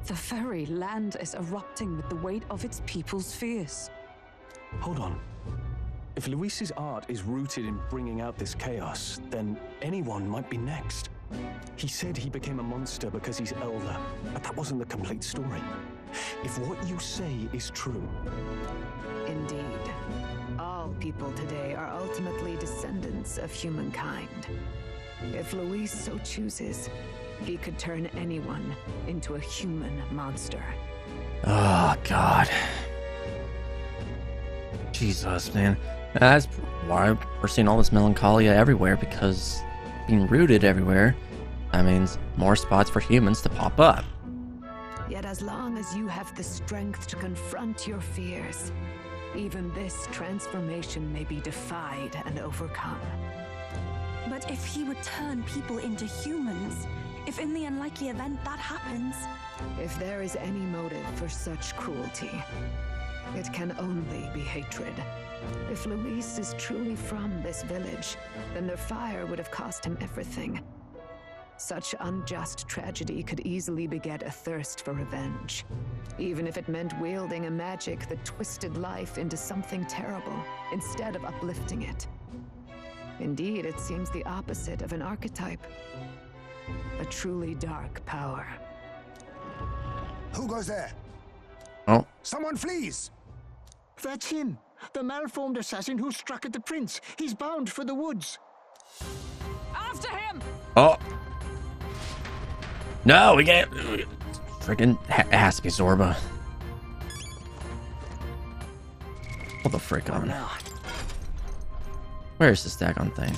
The very land is erupting with the weight of its people's fears. Hold on. If Luis's art is rooted in bringing out this chaos, then anyone might be next. He said he became a monster because he's elder, but that wasn't the complete story. If what you say is true... Indeed. All people today are ultimately descendants of humankind. If Luis so chooses, he could turn anyone into a human monster. Oh, God. Jesus, man. That's why we're seeing all this melancholia everywhere, because being rooted everywhere, that means more spots for humans to pop up. Yet as long as you have the strength to confront your fears, even this transformation may be defied and overcome. But if he would turn people into humans, if in the unlikely event that happens... If there is any motive for such cruelty, it can only be hatred. If Luis is truly from this village, then their fire would have cost him everything. Such unjust tragedy could easily beget a thirst for revenge, even if it meant wielding a magic that twisted life into something terrible instead of uplifting it. Indeed, it seems the opposite of an archetype. A truly dark power. Who goes there? Oh. Someone flees! That's him, the malformed assassin who struck at the prince. He's bound for the woods. After him! Oh. No, we can't. Freaking it has to be Zorba. Hold the frick on. Where's this daggone thing?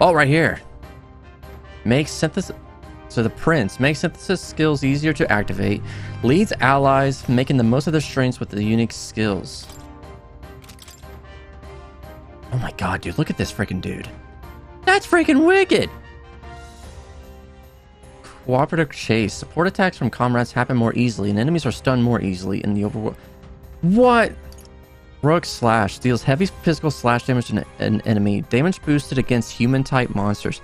Oh, right here. Make synthesis. So the prince makes synthesis skills easier to activate. Leads allies, making the most of their strengths with the unique skills. Oh my god, dude, look at this freaking dude. That's freaking wicked! Cooperative chase. Support attacks from comrades happen more easily, and enemies are stunned more easily in the overworld. What? Rook slash deals heavy physical slash damage to an enemy. Damage boosted against human-type monsters.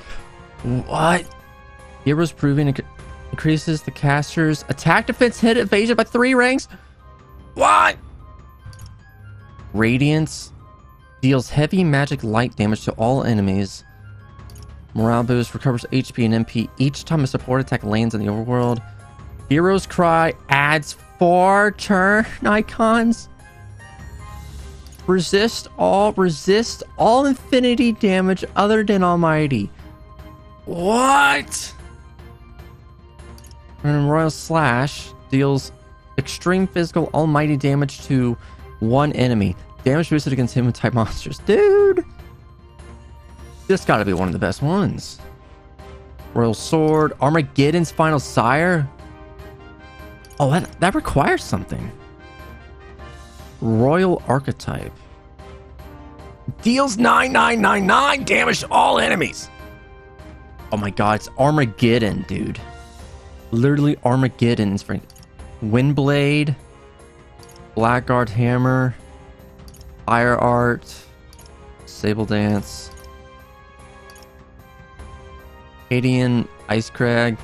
What? Heroes proving increases the caster's attack, defense, hit, evasion by 3 ranks. What? Radiance deals heavy magic light damage to all enemies. Morale boost recovers HP and MP each time a support attack lands in the overworld. Hero's Cry adds 4 turn icons. Resist all infinity damage other than Almighty. What? And Royal Slash deals extreme physical almighty damage to 1 enemy. Damage boosted against human type monsters. Dude! This gotta be one of the best ones. Royal Sword. Armageddon's Final Sire. Oh, that requires something. Royal Archetype. Deals 9999 damage to all enemies. Oh my god, it's Armageddon, dude. Literally Armageddon's for Windblade, Blackguard Hammer, Fire Art, Sable Dance, Acadian Ice Crag,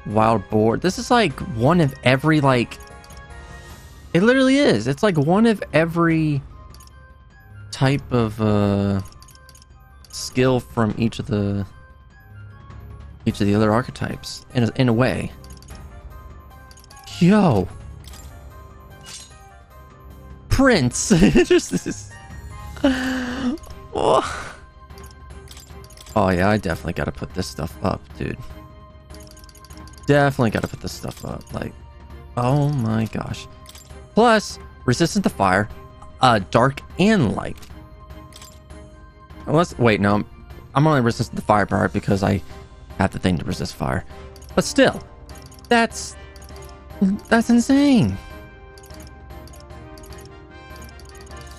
Wild Boar. This is like one of every, like, it literally is. It's like one of every type of skill from each of the other archetypes in a way. Yo, Prince. Just this is. Oh. Oh yeah, I definitely got to put this stuff up, dude. Definitely got to put this stuff up. Like, oh my gosh. Plus, resistant to fire, dark and light. Unless, wait, no, I'm only resistant to fire part because I have the thing to resist fire. But still, that's insane.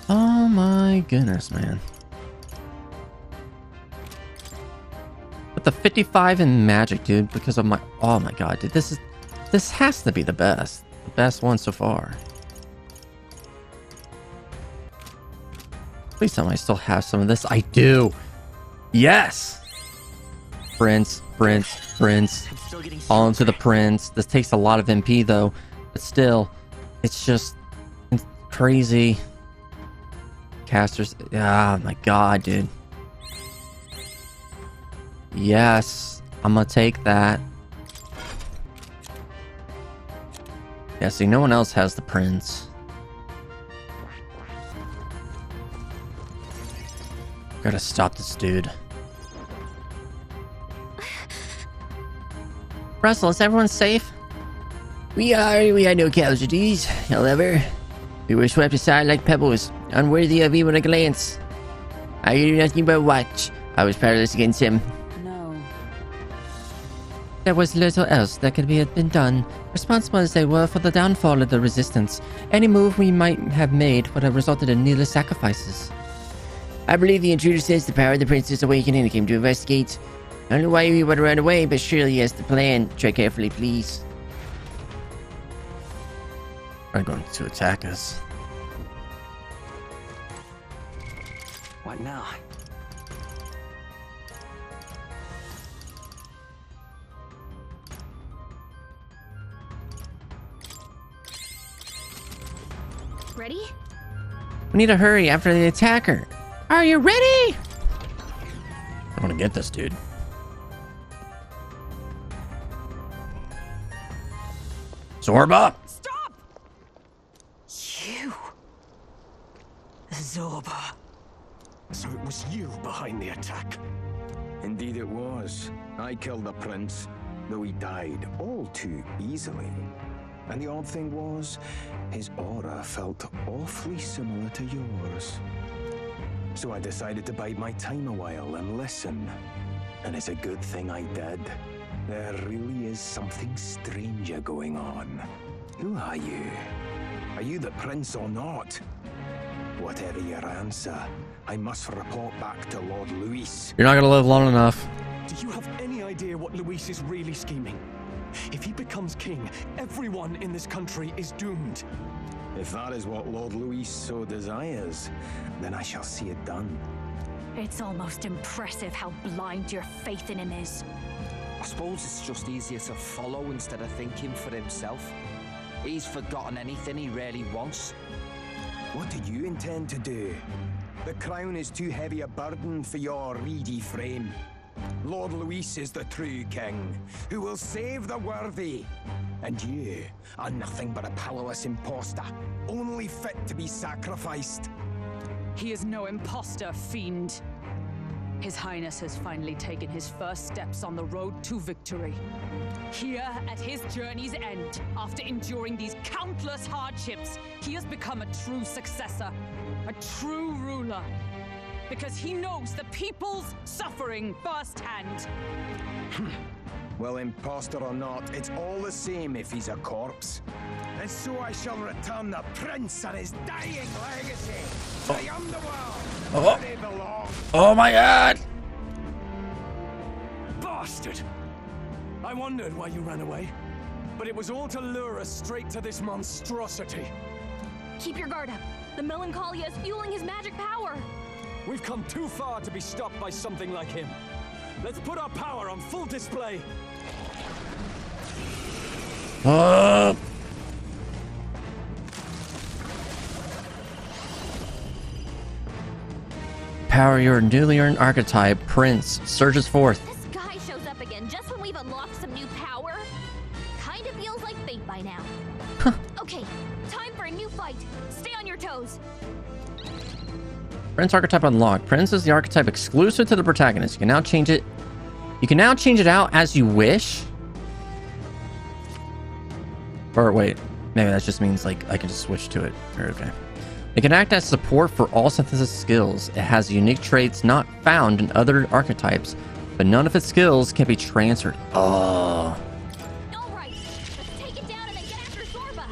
Oh my goodness, man. With the 55 in magic, dude, because of my, oh my god, dude, this has to be the best one so far. Please tell me I still have some of this. I do. Yes. Prince. All into the prince. This takes a lot of MP though, but still, it's just crazy. Casters. Ah, my God, dude. Yes, I'm gonna take that. Yeah, see, no one else has the prince. Gotta stop this dude. Russell, is everyone safe? We had no casualties. However, we were swept aside like pebbles, unworthy of even a glance. I could do nothing but watch. I was powerless against him. No. There was little else that could have been done. Responsible as they were for the downfall of the resistance, any move we might have made would have resulted in needless sacrifices. I believe the intruder says the power of the prince is awakening and came to investigate. I don't know why we would run away, but surely he has the plan. Tread carefully, please. They're going to attack us. What now? Ready? We need to hurry after the attacker. Are you ready? I'm gonna get this dude. Zorba! Stop! You. Zorba. So it was you behind the attack? Indeed it was. I killed the prince, though he died all too easily. And the odd thing was, his aura felt awfully similar to yours. So I decided to bide my time a while and listen. And it's a good thing I did. There really is something stranger going on. Who are you? Are you the prince or not? Whatever your answer, I must report back to Lord Luis. You're not gonna live long enough. Do you have any idea what Luis is really scheming? If he becomes king, everyone in this country is doomed. If that is what Lord Luis so desires, then I shall see it done. It's almost impressive how blind your faith in him is. I suppose it's just easier to follow instead of thinking for himself. He's forgotten anything he really wants. What do you intend to do? The crown is too heavy a burden for your reedy frame. Lord Luis is the true king, who will save the worthy. And you are nothing but a powerless imposter, only fit to be sacrificed. He is no imposter, fiend. His Highness has finally taken his first steps on the road to victory. Here, at his journey's end, after enduring these countless hardships, he has become a true successor, a true ruler. Because he knows the people's suffering firsthand. Well, imposter or not, it's all the same if he's a corpse. And so I shall return the prince and his dying legacy to the underworld, where they belong. Oh my God! Bastard! I wondered why you ran away, but it was all to lure us straight to this monstrosity. Keep your guard up. The Melancholia is fueling his magic power. We've come too far to be stopped by something like him. Let's put our power on full display. Power your newly earned archetype, Prince, surges forth. This guy shows up again just when we've unlocked some new power. Kinda feels like fate by now. Okay, time for a new fight. Stay on your toes. Prince archetype unlocked. Prince is the archetype exclusive to the protagonist. You can now change it. You can now change it out as you wish. Or wait, maybe that just means like I can just switch to it. Okay. It can act as support for all synthesis skills. It has unique traits not found in other archetypes, but none of its skills can be transferred. Oh. Alright, let's take it down and then get after Zorba.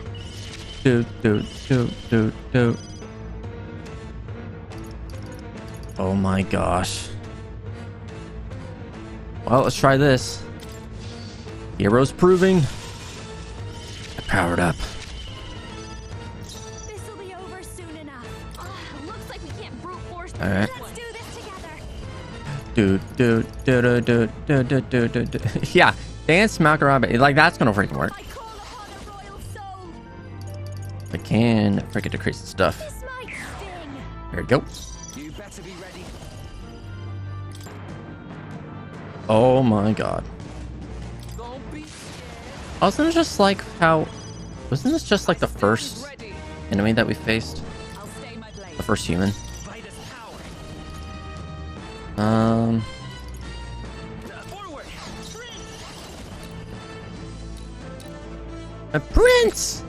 Do. Oh my gosh. Well, let's try this. Heroes proving. I powered up. This'll be over soon enough. Looks like we can't brute force All right. Yeah, dance Makaraba. Like that's gonna freaking work. I can freaking decrease the stuff. There we go. You better be ready. Oh my god. Wasn't it just like how? Wasn't this just like the first enemy that we faced? The first human. A prince.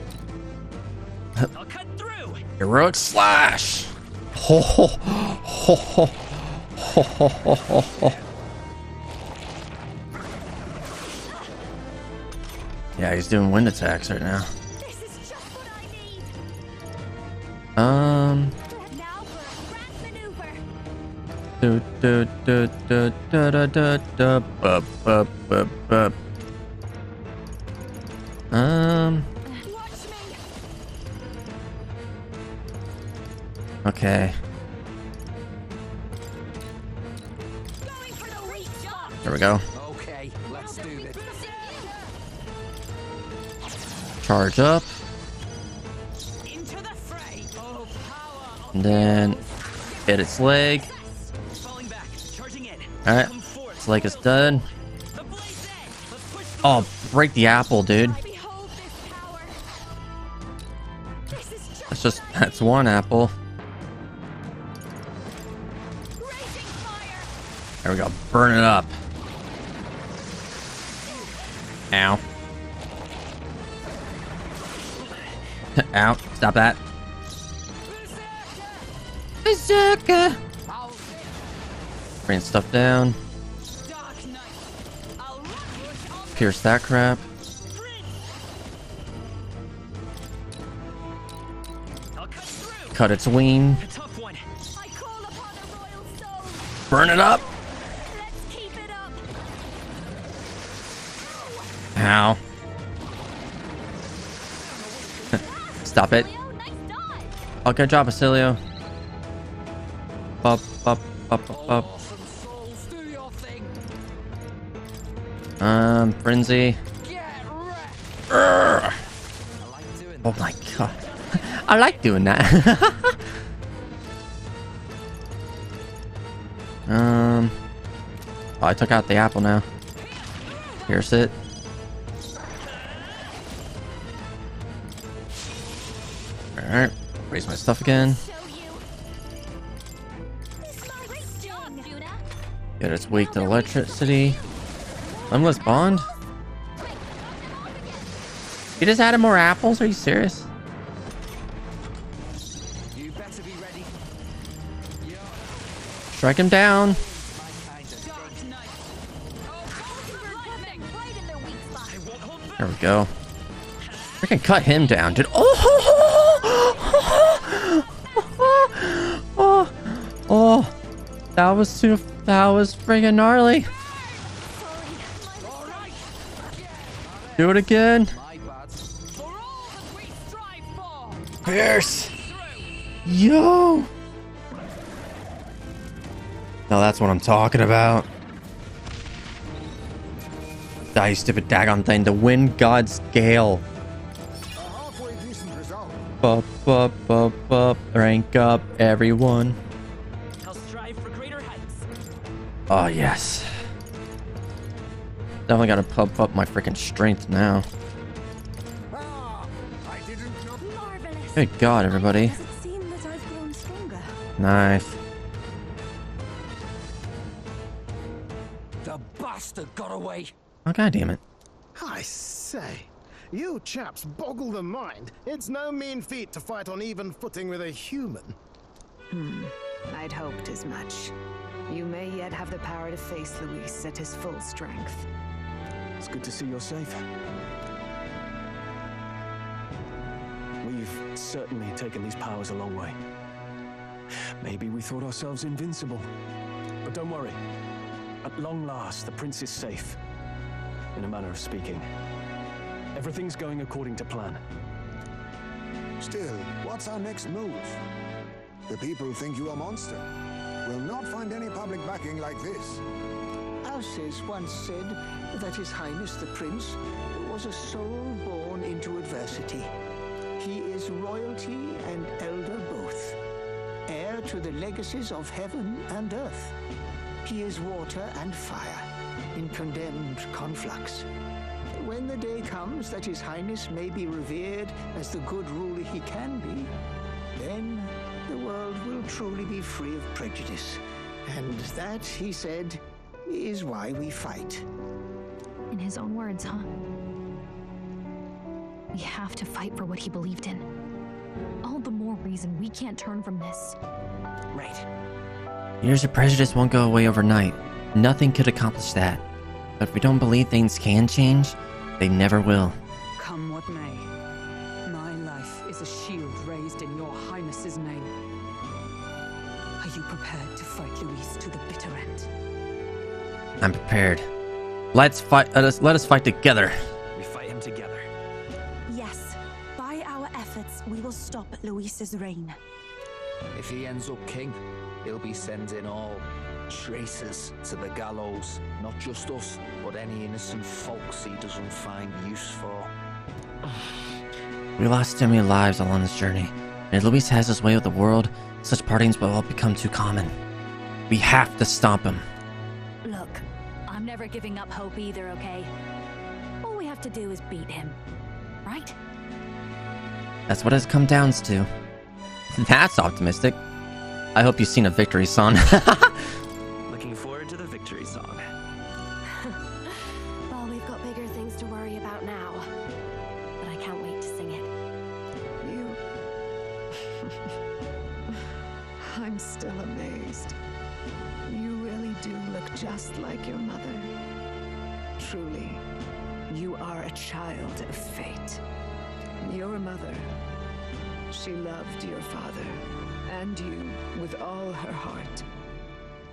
Heroic slash. Ho ho ho ho ho ho ho ho ho. Yeah, he's doing wind attacks right now. Okay. There we go. Okay, let's do this. Charge up. Into the fray. Oh, power. And then hit its leg. Falling back. Charging in. Alright. Its leg is done. Oh, break the apple, dude. That's one apple. There we go. Burn it up. Ow. Ow. Stop that. Berserker. Bring stuff down. Pierce that crap. Cut its wing. Burn it up. Ow. Stop it. Oh, good job, Basilio. Up, up, up, up, up. Frenzy. Oh my god. I like doing that. Oh, I took out the apple now. Pierce it. Alright. Raise my stuff again. Good, it's weak to electricity. Limitless bond? You just added more apples? Are you serious? You better be ready. Strike him down. There we go. We can cut him down, dude. Oh, that was friggin' gnarly. Do it again. Pierce. Yo. Now that's what I'm talking about. Die, you stupid daggone thing. The wind god's gale. Up, up, up, up. Rank up, everyone. I'll strive for greater heights. Oh, yes. Definitely gotta pump up my freaking strength now. Good God, everybody. Does it seem that I've grown stronger? Nice. The bastard got away. Oh, God damn it. I say, you chaps boggle the mind. It's no mean feat to fight on even footing with a human. I'd hoped as much. You may yet have the power to face Luis at his full strength. It's good to see you're safe. We've certainly taken these powers a long way. Maybe we thought ourselves invincible. But don't worry. At long last, the prince is safe. In a manner of speaking. Everything's going according to plan. Still, what's our next move? The people think you a monster. will not find any public backing like this. Alces once said that His Highness the Prince was a soul born into adversity. He is royalty and elder both, heir to the legacies of heaven and earth. He is water and fire in condemned conflux. When the day comes that His Highness may be revered as the good ruler he can be, then the world will truly be free of prejudice. And that, he said, is why we fight. In his own words, huh? We have to fight for what he believed in. All the more reason we can't turn from this. Right. Years of prejudice won't go away overnight. Nothing could accomplish that. But if we don't believe things can change, they never will. Come what may, my life is a shield raised in your highness's name. Are you prepared to fight Luis to the bitter end? I'm prepared. Let's fight. Let us fight together. We fight him together. Yes, by our efforts, we will stop Luis's reign. If he ends up king, he'll be sending all traitors to the gallows. Not just us, but any innocent folks he doesn't find use for. We lost too many lives along this journey. And if Luis has his way with the world, such partings will all become too common. We have to stop him. Look, I'm never giving up hope either, okay? All we have to do is beat him, right? That's what it's come down to. That's optimistic. I hope you've seen a victory song. Looking forward to the victory song. Well, we've got bigger things to worry about now. But I can't wait to sing it. You... I'm still amazed. You really do look just like your mother. Truly, you are a child of fate. Your mother, she loved your father and you with all her heart.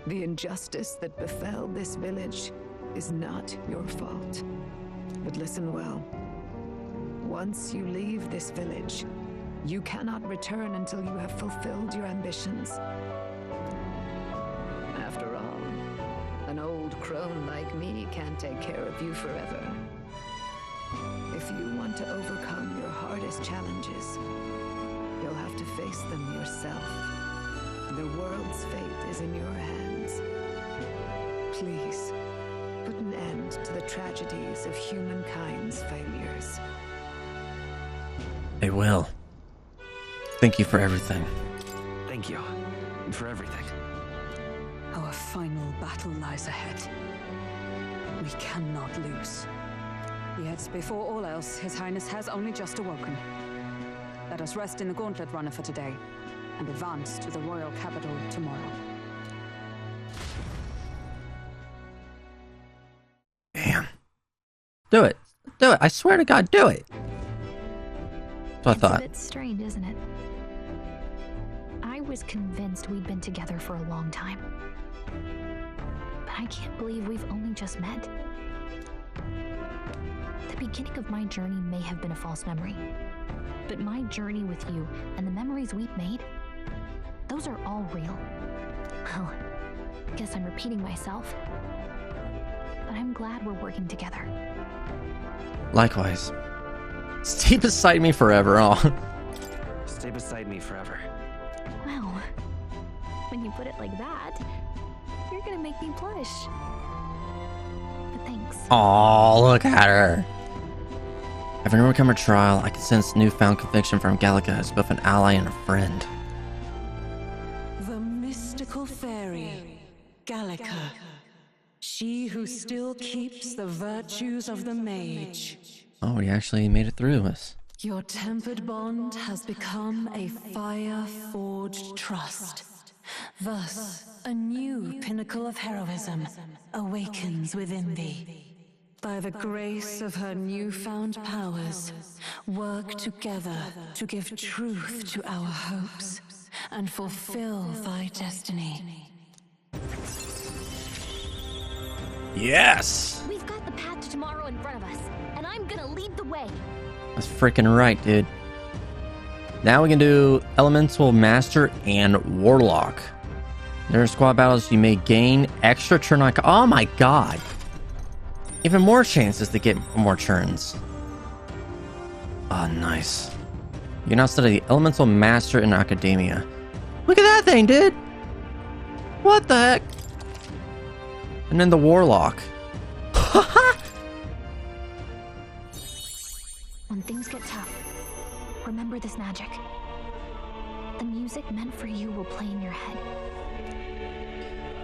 The injustice that befell this village is not your fault. But listen well. Once you leave this village, you cannot return until you have fulfilled your ambitions. After all, an old crone like me can't take care of you forever. If you want to overcome your hardest challenges, you'll have to face them yourself. The world's fate is in your hands. Please, put an end to the tragedies of humankind's failures. They will. Thank you for everything. Thank you. And for everything. Our final battle lies ahead. We cannot lose. Yet, before all else, His Highness has only just awoken. Let us rest in the gauntlet runner for today, and advance to the royal capital tomorrow. Damn. Do it. Do it. I swear to God, do it. That's what I thought. It's a bit strange, isn't it? I was convinced we'd been together for a long time. But I can't believe we've only just met. The beginning of my journey may have been a false memory. But my journey with you and the memories we've made, those are all real. Well, I guess I'm repeating myself. But I'm glad we're working together. Likewise. Stay beside me forever. Oh. Stay beside me forever. Well, when you put it like that, you're gonna make me blush. But thanks. Oh, look at her. Having overcome her trial, I can sense newfound conviction from Gallica as both an ally and a friend. The mystical fairy, Gallica. She who still keeps the virtues of the mage. Oh, we actually made it through this. Your tempered bond has become a fire-forged trust. Thus, a new pinnacle of heroism awakens within thee. By the grace of her newfound powers, work together to give truth to our hopes and fulfill thy destiny. Yes! We've got the path to tomorrow in front of us, and I'm gonna lead the way. That's freaking right, dude. Now we can do Elemental Master and Warlock. During squad battles, you may gain extra turn on. Oh my god! Even more chances to get more turns. Oh, nice. You can now study the Elemental Master in Academia. Look at that thing, dude! What the heck? And then the Warlock. When things get tough, remember this magic. The music meant for you will play in your head.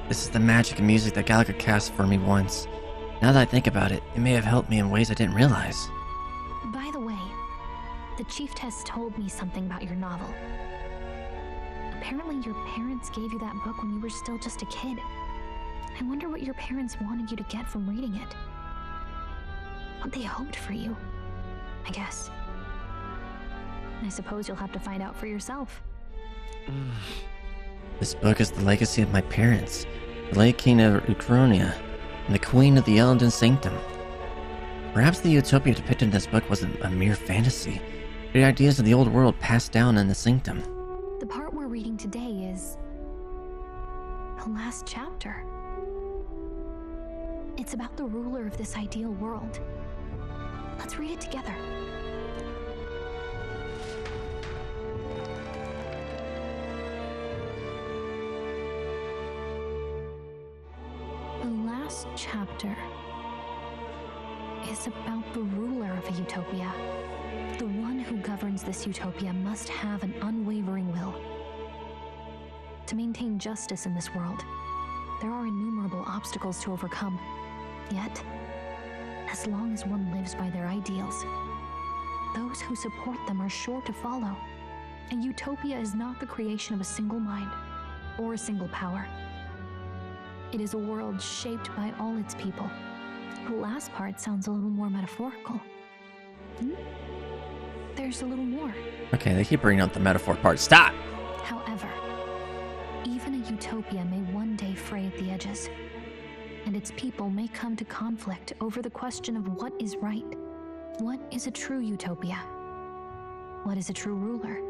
This is the magic and music that Gallica cast for me once. Now that I think about it, it may have helped me in ways I didn't realize. By the way, the Chieftess told me something about your novel. Apparently your parents gave you that book when you were still just a kid. I wonder what your parents wanted you to get from reading it. What they hoped for you, I guess. I suppose you'll have to find out for yourself. This book is the legacy of my parents, the late king of Ukronia, and the queen of the Elden Sanctum. Perhaps the utopia depicted in this book wasn't a mere fantasy, but the ideas of the old world passed down in the Sanctum. The part we're reading today is the last chapter. It's about the ruler of this ideal world. Let's read it together. The last chapter is about the ruler of a utopia. The one who governs this utopia must have an unwavering will. To maintain justice in this world, there are innumerable obstacles to overcome. Yet, as long as one lives by their ideals, those who support them are sure to follow. A utopia is not the creation of a single mind or a single power. It is a world shaped by all its people. The last part sounds a little more metaphorical. There's a little more. Okay, they keep bringing up the metaphor part. Stop! However, even a utopia may one day fray at the edges, and its people may come to conflict over the question of what is right. What is a true utopia? What is a true ruler?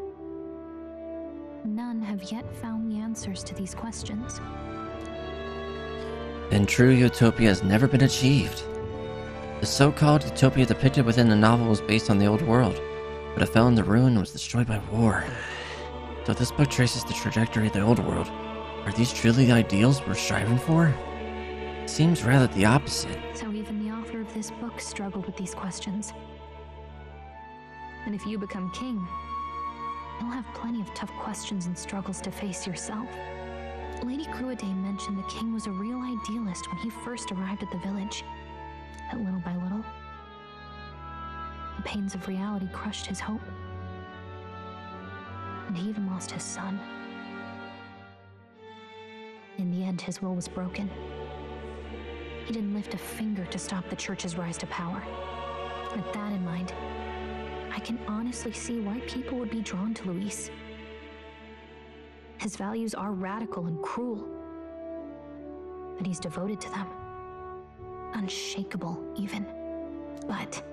None have yet found the answers to these questions. Then true utopia has never been achieved. The so-called utopia depicted within the novel was based on the old world, but it fell into ruin and was destroyed by war. So this book traces the trajectory of the old world. Are these truly the ideals we're striving for? It seems rather the opposite. So even the author of this book struggled with these questions. And if you become king, you'll have plenty of tough questions and struggles to face yourself. Lady Cruiday mentioned the king was a real idealist when he first arrived at the village. But little by little, the pains of reality crushed his hope. And he even lost his son. In the end, his will was broken. He didn't lift a finger to stop the church's rise to power. With that in mind, I can honestly see why people would be drawn to Luis. His values are radical and cruel, but he's devoted to them. Unshakable, even. But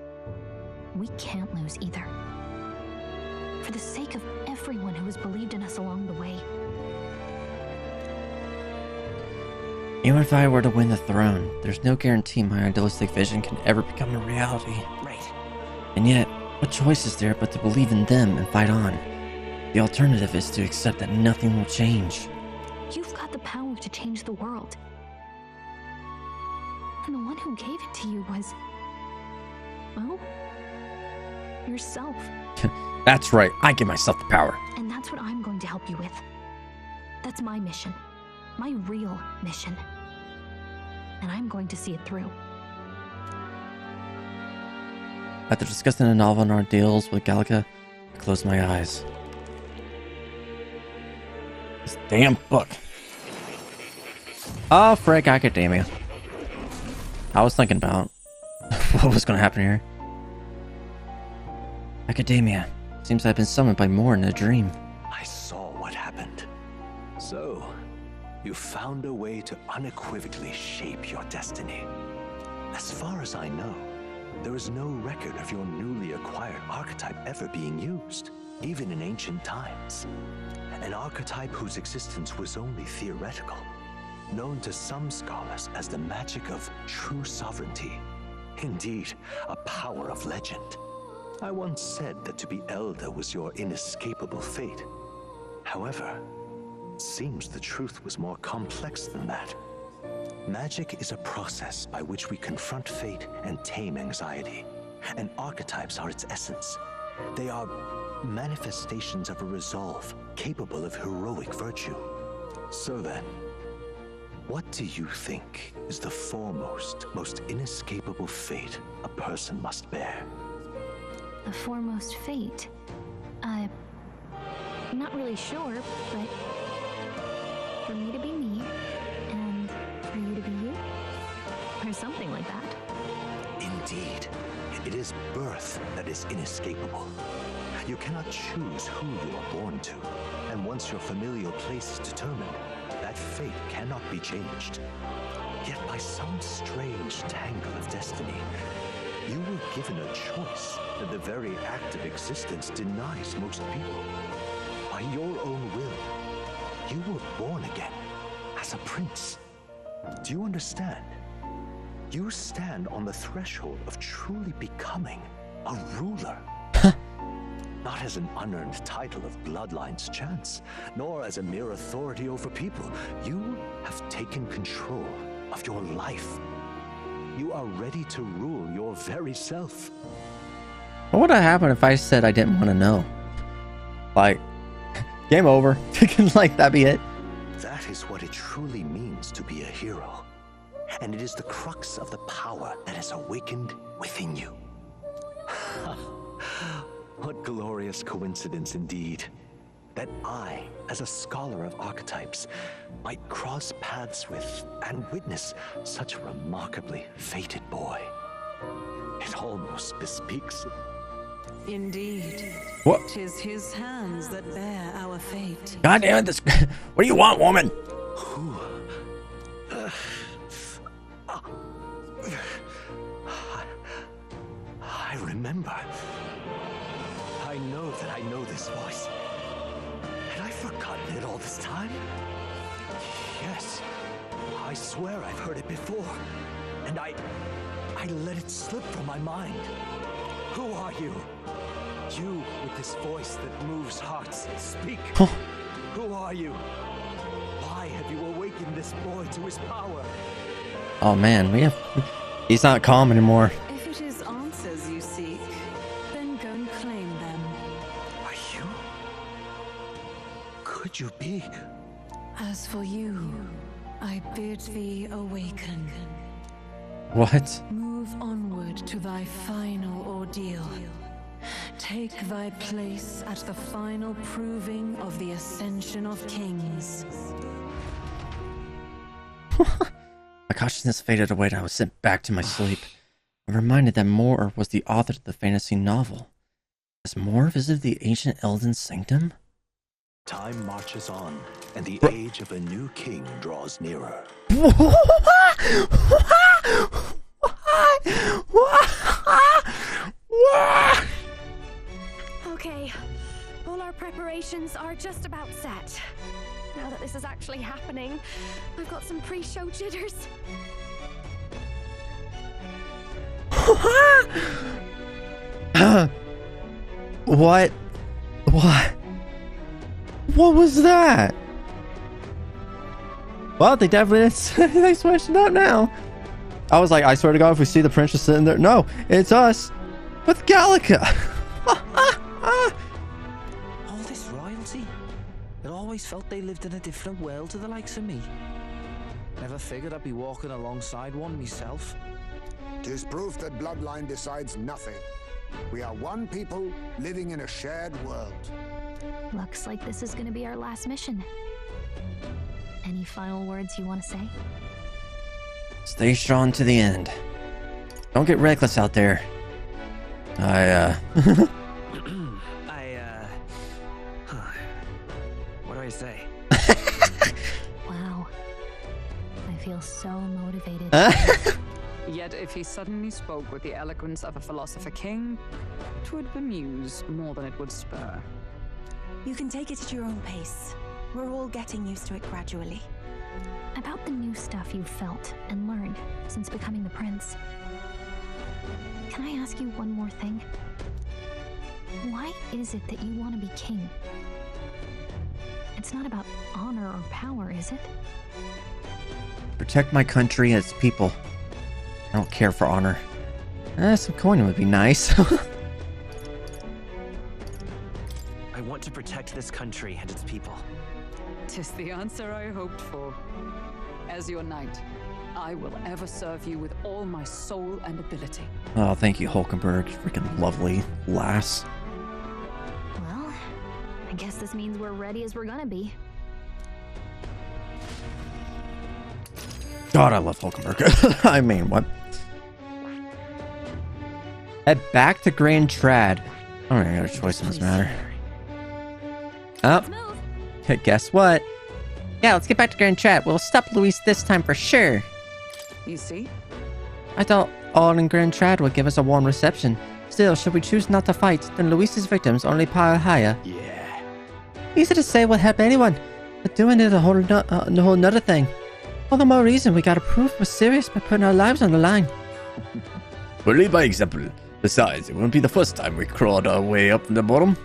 we can't lose either. For the sake of everyone who has believed in us along the way. Even if I were to win the throne, there's no guarantee my idealistic vision can ever become a reality. Right. And yet, what choice is there but to believe in them and fight on? The alternative is to accept that nothing will change. You've got the power to change the world. And the one who gave it to you was, well, yourself. That's right, I give myself the power. And that's what I'm going to help you with. That's my mission. My real mission. And I'm going to see it through. After discussing the novel and our deals with Gallica, I closed my eyes. This damn book. Oh, frick, Academia. I was thinking about what was going to happen here. Academia. Seems I've been summoned by more in a dream. I saw what happened. So, you found a way to unequivocally shape your destiny. As far as I know, there is no record of your newly acquired archetype ever being used. even in ancient times. An archetype whose existence was only theoretical, known to some scholars as the magic of true sovereignty. Indeed, a power of legend. I once said that to be elder was your inescapable fate. However, it seems the truth was more complex than that. Magic is a process by which we confront fate and tame anxiety, and archetypes are its essence. They are manifestations of a resolve capable of heroic virtue. So then, what do you think is the foremost, most inescapable fate a person must bear? The foremost fate? I'm not really sure, but for me to be me, and for you to be you, or something like that. Indeed, it is birth that is inescapable. You cannot choose who you are born to, and once your familial place is determined, that fate cannot be changed. Yet by some strange tangle of destiny, you were given a choice that the very act of existence denies most people. By your own will, you were born again as a prince. Do you understand? You stand on the threshold of truly becoming a ruler. Not as an unearned title of bloodline's chance, nor as a mere authority over people. You have taken control of your life. You are ready to rule your very self. What would have happened if I said I didn't want to know? Like, game over. Like, that'd be it. That is what it truly means to be a hero. And it is the crux of the power that is awakened within you. What glorious coincidence indeed, that I, as a scholar of archetypes, might cross paths with and witness such a remarkably fated boy. It almost bespeaks it. Indeed. What? 'Tis his hands that bear our fate. God damn it, this... What do you want, woman? I remember. I know that I know this voice. Had I forgotten it all this time? Yes. I swear I've heard it before. And I let it slip from my mind. Who are you? You with this voice that moves hearts. Speak. Who are you? Why have you awakened this boy to his power? Oh man, he's not calm anymore. If it is answers you seek, then go and claim them. Are you? Could you be? As for you, I bid thee awaken. What? Move onward to thy final ordeal. Take thy place at the final proving of the ascension of kings. My consciousness faded away and I was sent back to my sleep. I'm reminded that Moore was the author of the fantasy novel. Has Moore visited the ancient Elden Sanctum? Time marches on, and the age of a new king draws nearer. Okay, all our preparations are just about set. Now that this is actually happening, I've got some pre-show jitters. What? What was that? Well, they definitely they switched it up now. I was like, I swear to God, if we see the princess sitting there, no, it's us with Gallica. All this royalty? It always felt they lived in a different world to the likes of me. Never figured I'd be walking alongside one myself. 'Tis proof that bloodline decides nothing. We are one people living in a shared world. Looks like this is gonna be our last mission. Any final words you want to say? Stay strong to the end. Don't get reckless out there. What do I say? Wow. I feel so motivated. Yet if he suddenly spoke with the eloquence of a philosopher king, 'twould bemuse more than it would spur. You can take it at your own pace. We're all getting used to it gradually. About the new stuff you've felt and learned since becoming the prince, can I ask you one more thing? Why is it that you want to be king? It's not about honor or power, is it? Protect my country and its people. I don't care for honor. Some coin would be nice. I want to protect this country and its people. 'Tis the answer I hoped for. As your knight, I will ever serve you with all my soul and ability. Oh, thank you, Hulkenberg. Freaking lovely lass. Well, I guess this means we're ready as we're gonna be. God, I love Hulkenberg. I mean, what? Head back to Grand Trad. I don't really got a choice in this matter. Oh. Guess what? Yeah, let's get back to Grand Trad. We'll stop Luis this time for sure. You see? I thought all in Grand Trad would give us a warm reception. Still, should we choose not to fight, then Luis's victims only pile higher. Yeah. Easy to say what help anyone, but doing it a whole nother thing. All the more reason we gotta prove we're serious by putting our lives on the line. We'll lead by example. Besides, it won't be the first time we crawled our way up from the bottom.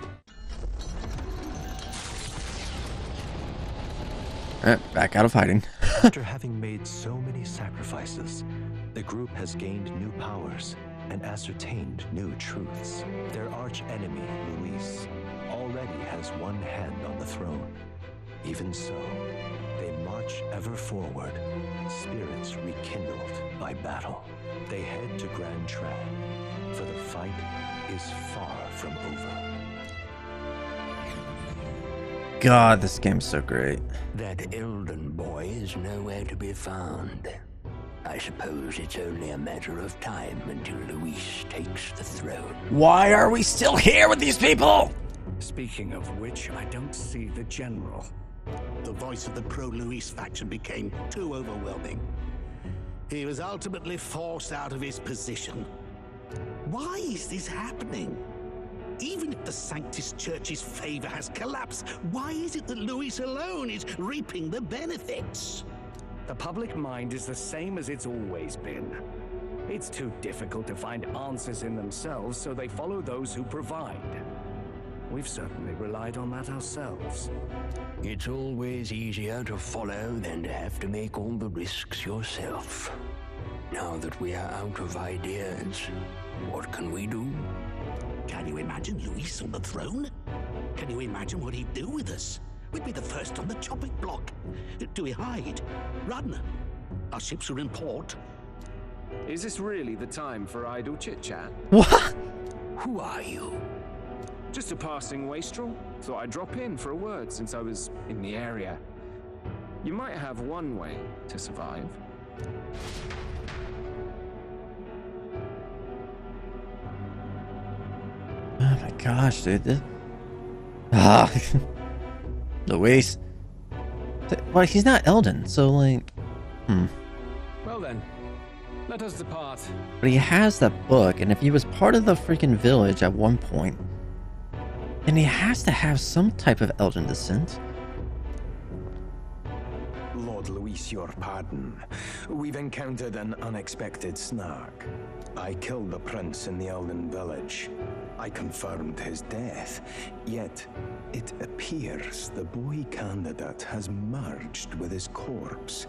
Back out of hiding. After having made so many sacrifices, the group has gained new powers and ascertained new truths. Their arch-enemy, Luis, already has one hand on the throne. Even so, they march ever forward, spirits rekindled by battle. They head to Grand Trad, for the fight is far from over. God, this game's so great. That Elden boy is nowhere to be found. I suppose it's only a matter of time until Luis takes the throne. Why are we still here with these people? Speaking of which, I don't see the general. The voice of the pro-Luis faction became too overwhelming. He was ultimately forced out of his position. Why is this happening? Even if the Sanctus Church's favor has collapsed, why is it that Luis alone is reaping the benefits? The public mind is the same as it's always been. It's too difficult to find answers in themselves, so they follow those who provide. We've certainly relied on that ourselves. It's always easier to follow than to have to make all the risks yourself. Now that we are out of ideas, what can we do? Can you imagine Luis on the throne? Can you imagine what he'd do with us? We'd be the first on the chopping block. Do we hide? Run? Our ships are in port. Is this really the time for idle chit-chat? What? Who are you? Just a passing wastrel. Thought I'd drop in for a word since I was in the area. You might have one way to survive. Oh my gosh, dude. Luis. Well, he's not Elden, so like... Well then, let us depart. But he has that book, and if he was part of the freaking village at one point, then he has to have some type of Elden descent. Lord Luis, your pardon. We've encountered an unexpected snag. I killed the prince in the Elden village. I confirmed his death, yet it appears the boy candidate has merged with his corpse.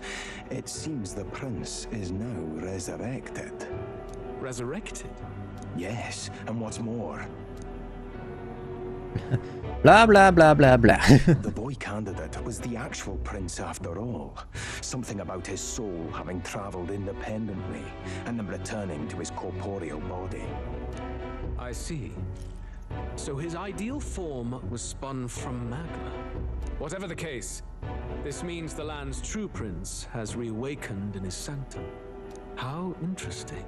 It seems the prince is now resurrected. Resurrected? Yes, and what's more... Blah, blah, blah, blah, blah. The boy candidate was the actual prince after all. Something about his soul having traveled independently and then returning to his corporeal body. I see. So his ideal form was spun from magma. Whatever the case, this means the land's true prince has reawakened in his sanctum. How interesting.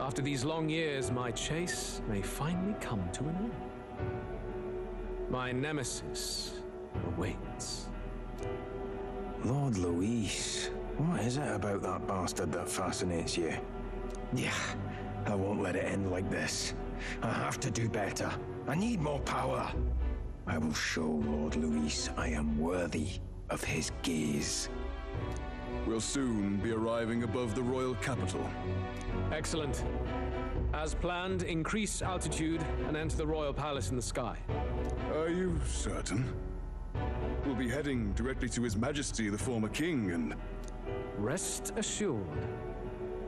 After these long years, my chase may finally come to an end. My nemesis awaits. Lord Luis, what is it about that bastard that fascinates you? Yeah, I won't let it end like this. I have to do better. I need more power. I will show Lord Luis I am worthy of his gaze. We'll soon be arriving above the royal capital. Excellent. As planned, increase altitude and enter the royal palace in the sky. Are you certain? We'll be heading directly to His Majesty, the former king, and... Rest assured,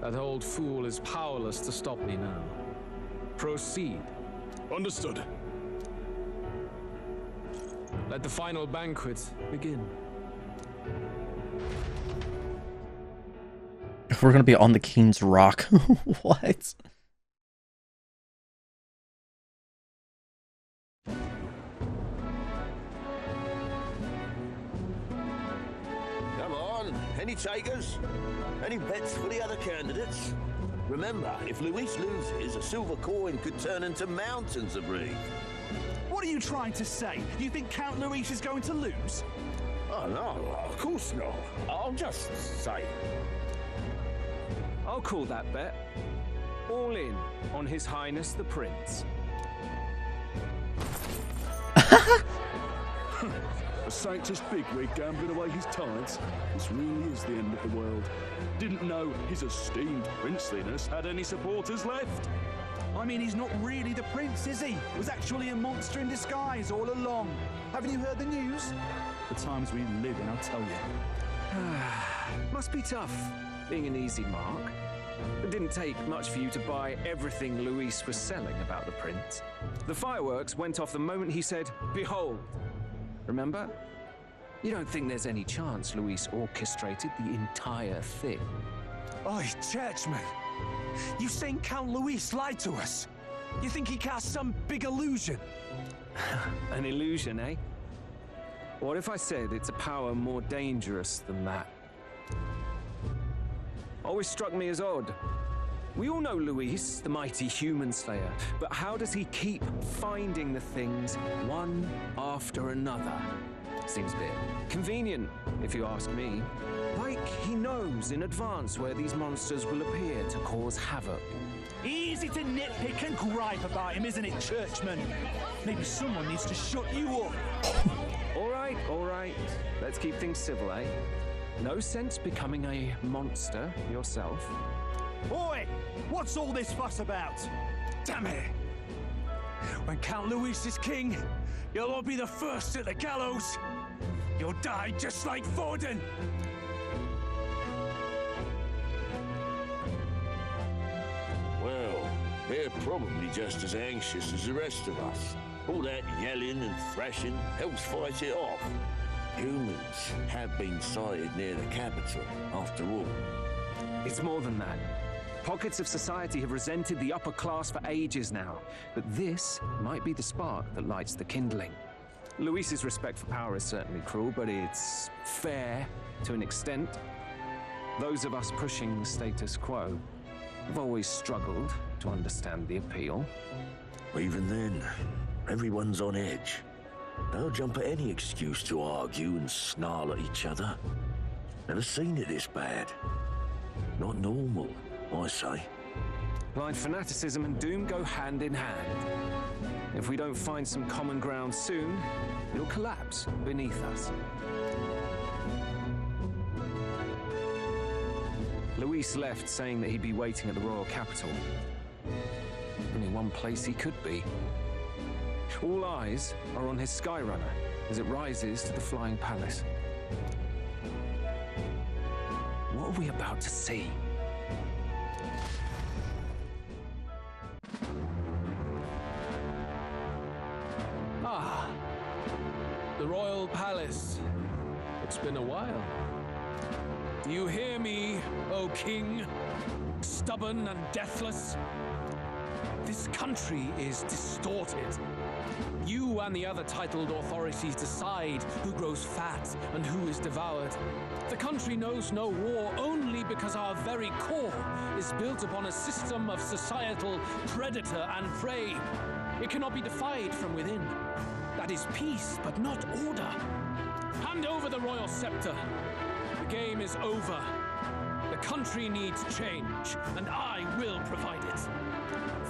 that old fool is powerless to stop me now. Proceed. Understood. Let the final banquet begin. If we're gonna be on the King's Rock, what? Come on, any takers? Any bets for the other candidates? Remember, if Luis loses, a silver coin could turn into mountains of reef. What are you trying to say? You think Count Luis is going to lose? Oh, no, of course not. I'll just say. I'll call that bet. All in on His Highness the Prince. A Sanctus bigwig gambling away his tides. This really is the end of the world. Didn't know his esteemed princeliness had any supporters left. I mean, he's not really the prince, is he? Was actually a monster in disguise all along. Haven't you heard the news? The times we live in, I'll tell you. Must be tough, being an easy mark. It didn't take much for you to buy everything Luis was selling about the prince. The fireworks went off the moment he said, "Behold." Remember? You don't think there's any chance Luis orchestrated the entire thing? Oi, churchman! You saying Count Luis lied to us? You think he cast some big illusion? An illusion, eh? What if I said it's a power more dangerous than that? Always struck me as odd. We all know Luis, the mighty human slayer, but how does he keep finding the things one after another? Seems a bit convenient, if you ask me. Like he knows in advance where these monsters will appear to cause havoc. Easy to nitpick and gripe about him, isn't it, churchman? Maybe someone needs to shut you up. All right. Let's keep things civil, eh? No sense becoming a monster yourself. Oi! What's all this fuss about? Damn it! When Count Luis is king, you'll all be the first at the gallows. You'll die just like Forden. Well, they're probably just as anxious as the rest of us. All that yelling and thrashing helps fight it off. Humans have been sighted near the capital, after all. It's more than that. Pockets of society have resented the upper class for ages now, but this might be the spark that lights the kindling. Luis's respect for power is certainly cruel, but it's fair to an extent. Those of us pushing the status quo have always struggled to understand the appeal. Even then, everyone's on edge. They'll jump at any excuse to argue and snarl at each other. Never seen it this bad. Not normal, I say. Blind fanaticism and doom go hand in hand. If we don't find some common ground soon, it'll collapse beneath us. Luis left saying that he'd be waiting at the royal capital. Only one place he could be. All eyes are on his Skyrunner as it rises to the flying palace. What are we about to see? Ah, the royal palace. It's been a while. Do you hear me, O king? Stubborn and deathless? This country is distorted. You and the other titled authorities decide who grows fat and who is devoured. The country knows no war only because our very core is built upon a system of societal predator and prey. It cannot be defied from within. That is peace, but not order. Hand over the royal scepter. The game is over. The The country needs change, and I will provide it.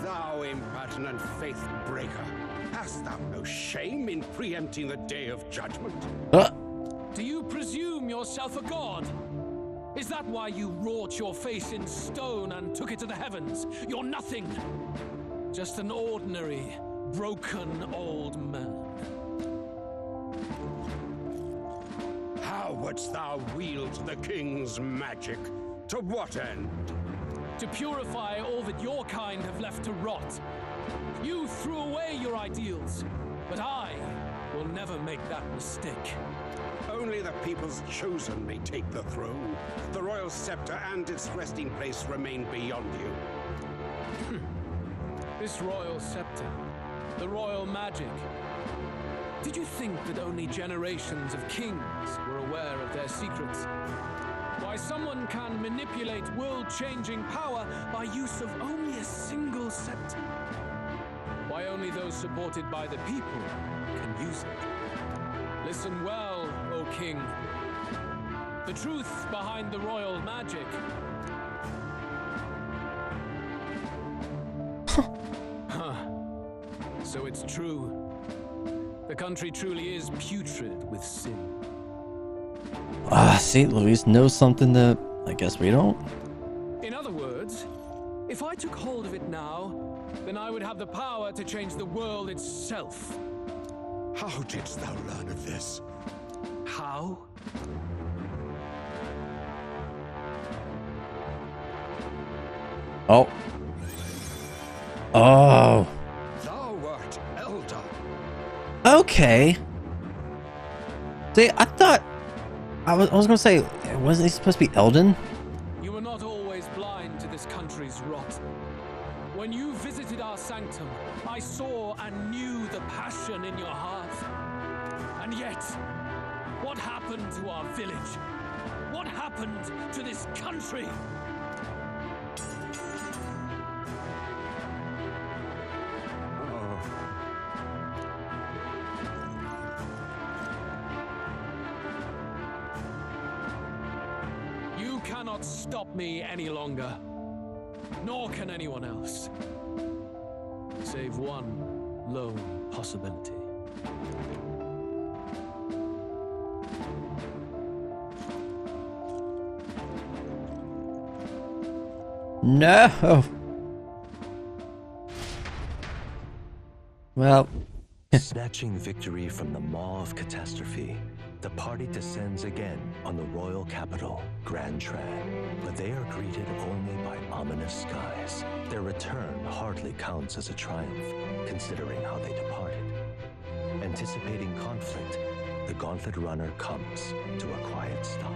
Thou impertinent faith breaker, hast thou no shame in preempting the day of judgment? Do you presume yourself a god? Is that why you wrought your face in stone and took it to the heavens? You're nothing. Just an ordinary, broken old man. How wouldst thou wield the king's magic? To what end? To purify all that your kind have left to rot. You threw away your ideals, but I will never make that mistake. Only the people's chosen may take the throne. The royal scepter and its resting place remain beyond you. This royal scepter, the royal magic. Did you think that only generations of kings were aware of their secrets? Why someone can manipulate world-changing power by use of only a single scepter? Why only those supported by the people can use it? Listen well, O king. The truth behind the royal magic. So it's true. The country truly is putrid with sin. St. Louis knows something that I guess we don't. In other words, if I took hold of it now, then I would have the power to change the world itself. How didst thou learn of this? How? Oh. Oh. Thou wert elder. Okay. See, I thought I was gonna say, wasn't he supposed to be Eldon? You were not always blind to this country's rot. When you visited our sanctum, I saw and knew the passion in your heart. And yet, what happened to our village? What happened to this country? You cannot stop me any longer. Nor can anyone else. Save one lone possibility. No. Well. Snatching victory from the maw of catastrophe, the party descends again on the royal capital, Grand Tran. But they are greeted only by ominous skies. Their return hardly counts as a triumph, considering how they departed. Anticipating conflict, the Gauntlet Runner comes to a quiet stop.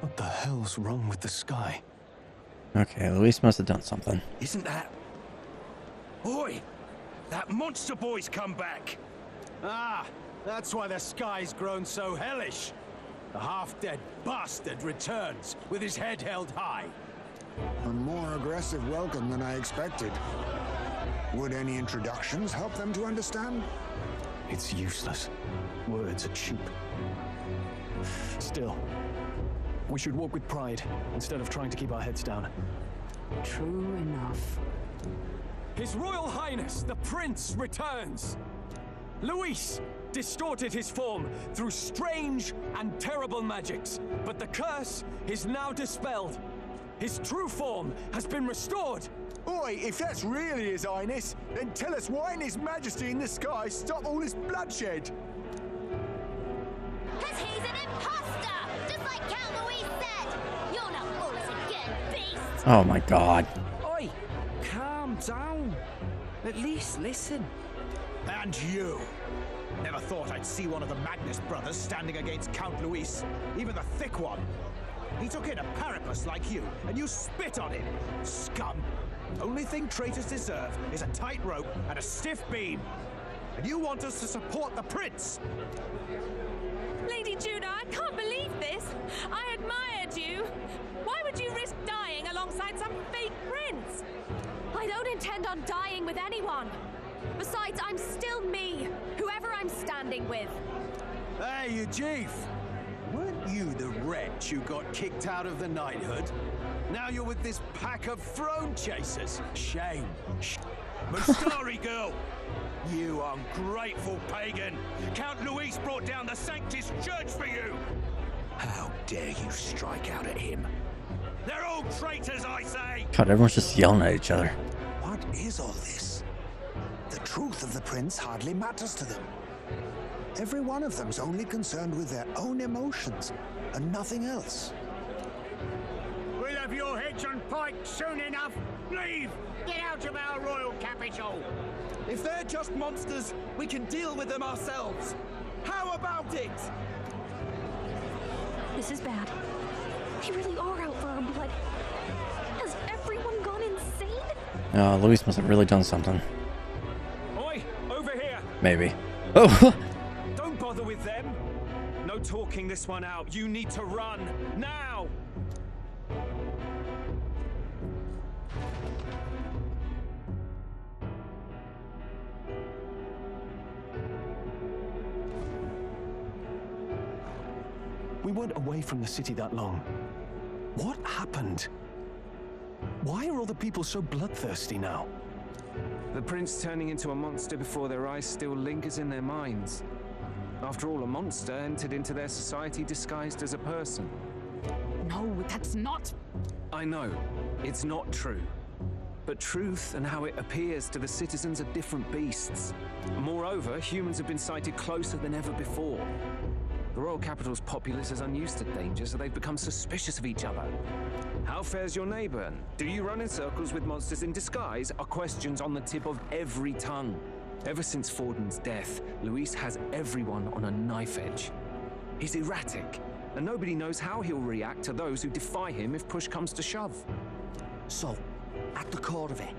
What the hell's wrong with the sky? Okay, Luis must have done something. Isn't that... Oi! That monster boy's come back! Ah, that's why the sky's grown so hellish. The half-dead bastard returns with his head held high. A more aggressive welcome than I expected. Would any introductions help them to understand? It's useless. Words are cheap. Still, we should walk with pride instead of trying to keep our heads down. True enough. His Royal Highness, the Prince, returns. Luis distorted his form through strange and terrible magics, but the curse is now dispelled. His true form has been restored. Oi, if that's really His Highness, then tell us why in His Majesty in the sky stop all this bloodshed? Because he's an imposter! Just like Count Louis said! You'll not fool us again, beast! Oh my god. Oi! Calm down. At least listen. And you! Never thought I'd see one of the Magnus brothers standing against Count Luis, even the thick one. He took in a parapus like you, and you spit on him, scum. Only thing traitors deserve is a tight rope and a stiff beam. And you want us to support the prince? Lady Judah, I can't believe this. I admired you. Why would you risk dying alongside some fake prince? I don't intend on dying with anyone. Besides, I'm still me, whoever I'm standing with. Hey, you chief! Weren't you the wretch who got kicked out of the knighthood? Now you're with this pack of throne chasers. Shame. Mustari girl! You ungrateful pagan! Count Luis brought down the Sanctus Church for you! How dare you strike out at him? They're all traitors, I say! God, everyone's just yelling at each other. What is all this? The truth of the prince hardly matters to them. Every one of them's only concerned with their own emotions and nothing else. We'll have your heads on pike soon enough. Leave! Get out of our royal capital! If they're just monsters, we can deal with them ourselves. How about it? This is bad. They really are out for our blood. Has everyone gone insane? Luis must have really done something. Oi, over here! Maybe. Oh! Don't bother with them. No talking this one out. You need to run now. We weren't away from the city that long. What happened? Why are all the people so bloodthirsty now? The prince turning into a monster before their eyes still lingers in their minds. After all, a monster entered into their society disguised as a person. No, that's not... I know, it's not true. But truth and how it appears to the citizens are different beasts. Moreover, humans have been sighted closer than ever before. The royal capital's populace is unused to danger, so they've become suspicious of each other. How fares your neighbor? And do you run in circles with monsters in disguise? Are questions on the tip of every tongue. Ever since Forden's death, Luis has everyone on a knife edge. He's erratic, and nobody knows how he'll react to those who defy him if push comes to shove. So, at the core of it,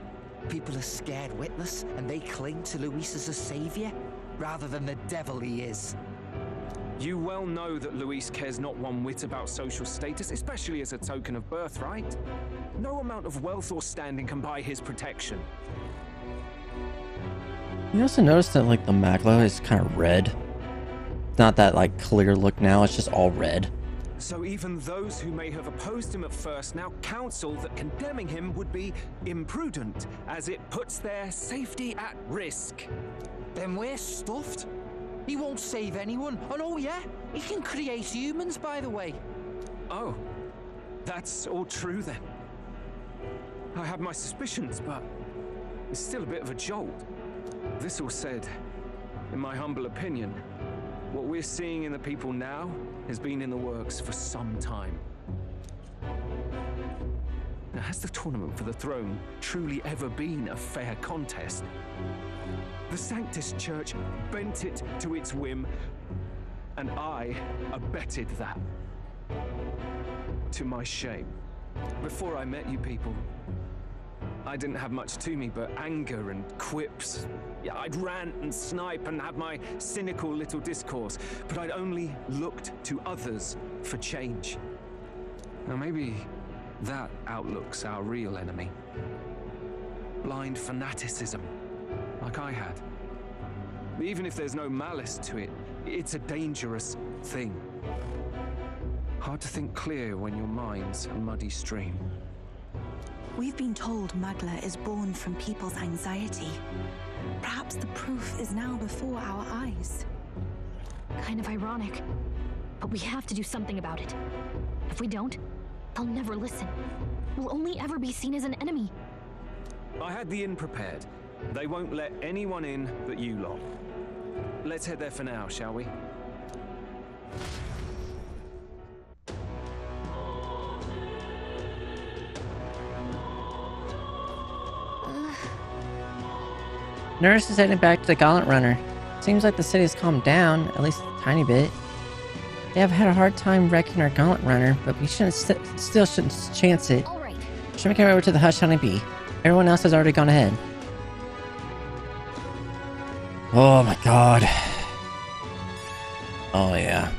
people are scared witless, and they cling to Luis as a savior, rather than the devil he is. You well know that Luis cares not one whit about social status, especially as a token of birthright. No amount of wealth or standing can buy his protection. You also notice that, like, the magla is kind of red. It's not that, like, clear look now, it's just all red. So even those who may have opposed him at first now counsel that condemning him would be imprudent, as it puts their safety at risk. Then we're stuffed. He won't save anyone. And oh yeah, he can create humans, by the way. Oh, that's all true then. I have my suspicions, but it's still a bit of a jolt. This all said, in my humble opinion, what we're seeing in the people now has been in the works for some time. Now, has the tournament for the throne truly ever been a fair contest? The Sanctus Church bent it to its whim, and I abetted that. To my shame. Before I met you people, I didn't have much to me but anger and quips. Yeah, I'd rant and snipe and have my cynical little discourse, but I'd only looked to others for change. Now maybe that outlook's our real enemy. Blind fanaticism, like I had. Even if there's no malice to it, it's a dangerous thing. Hard to think clear when your mind's a muddy stream. We've been told Magla is born from people's anxiety. Perhaps the proof is now before our eyes. Kind of ironic, but we have to do something about it. If we don't, they'll never listen. We'll only ever be seen as an enemy. I had the inn prepared. They won't let anyone in but you lot. Let's head there for now, shall we? Nurse is heading back to the Gauntlet Runner. Seems like the city has calmed down, at least a tiny bit. They have had a hard time wrecking our Gauntlet Runner, but we still shouldn't chance it. Alright. Should make our way over to the Hush Honeybee. Everyone else has already gone ahead. Oh my god. Oh yeah.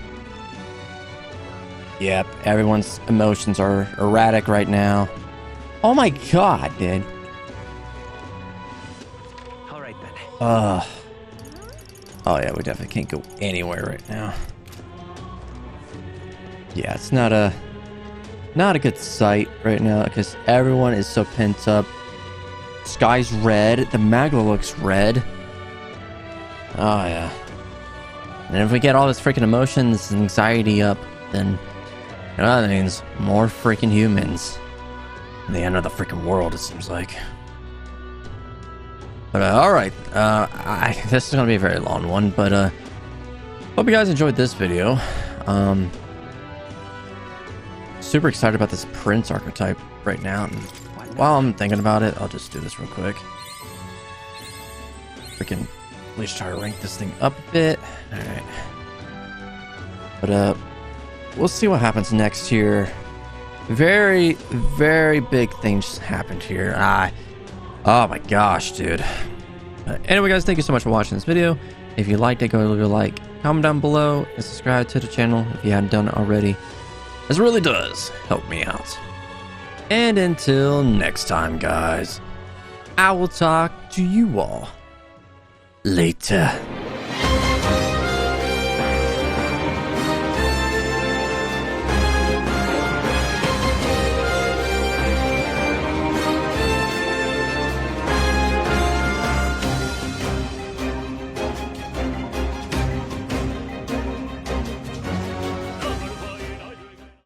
Yep, everyone's emotions are erratic right now. Oh my god, dude. Oh yeah, we definitely can't go anywhere right now. Yeah, it's not a good sight right now because everyone is so pent up. Sky's red. The Magla looks red. Oh yeah. And if we get all this freaking emotions and anxiety up, then you know that means more freaking humans. And the end of the freaking world, it seems like. But alright, this is gonna be a very long one, but hope you guys enjoyed this video. Super excited about this Prince archetype right now. And while I'm thinking about it, I'll just do this real quick. Freaking, at least try to rank this thing up a bit. Alright. But we'll see what happens next here. Very, very big things happened here. Oh my gosh, dude. Anyway, guys, thank you so much for watching this video. If you liked it, go leave a like, comment down below, and subscribe to the channel if you hadn't done it already. This really does help me out. And until next time, guys, I will talk to you all later.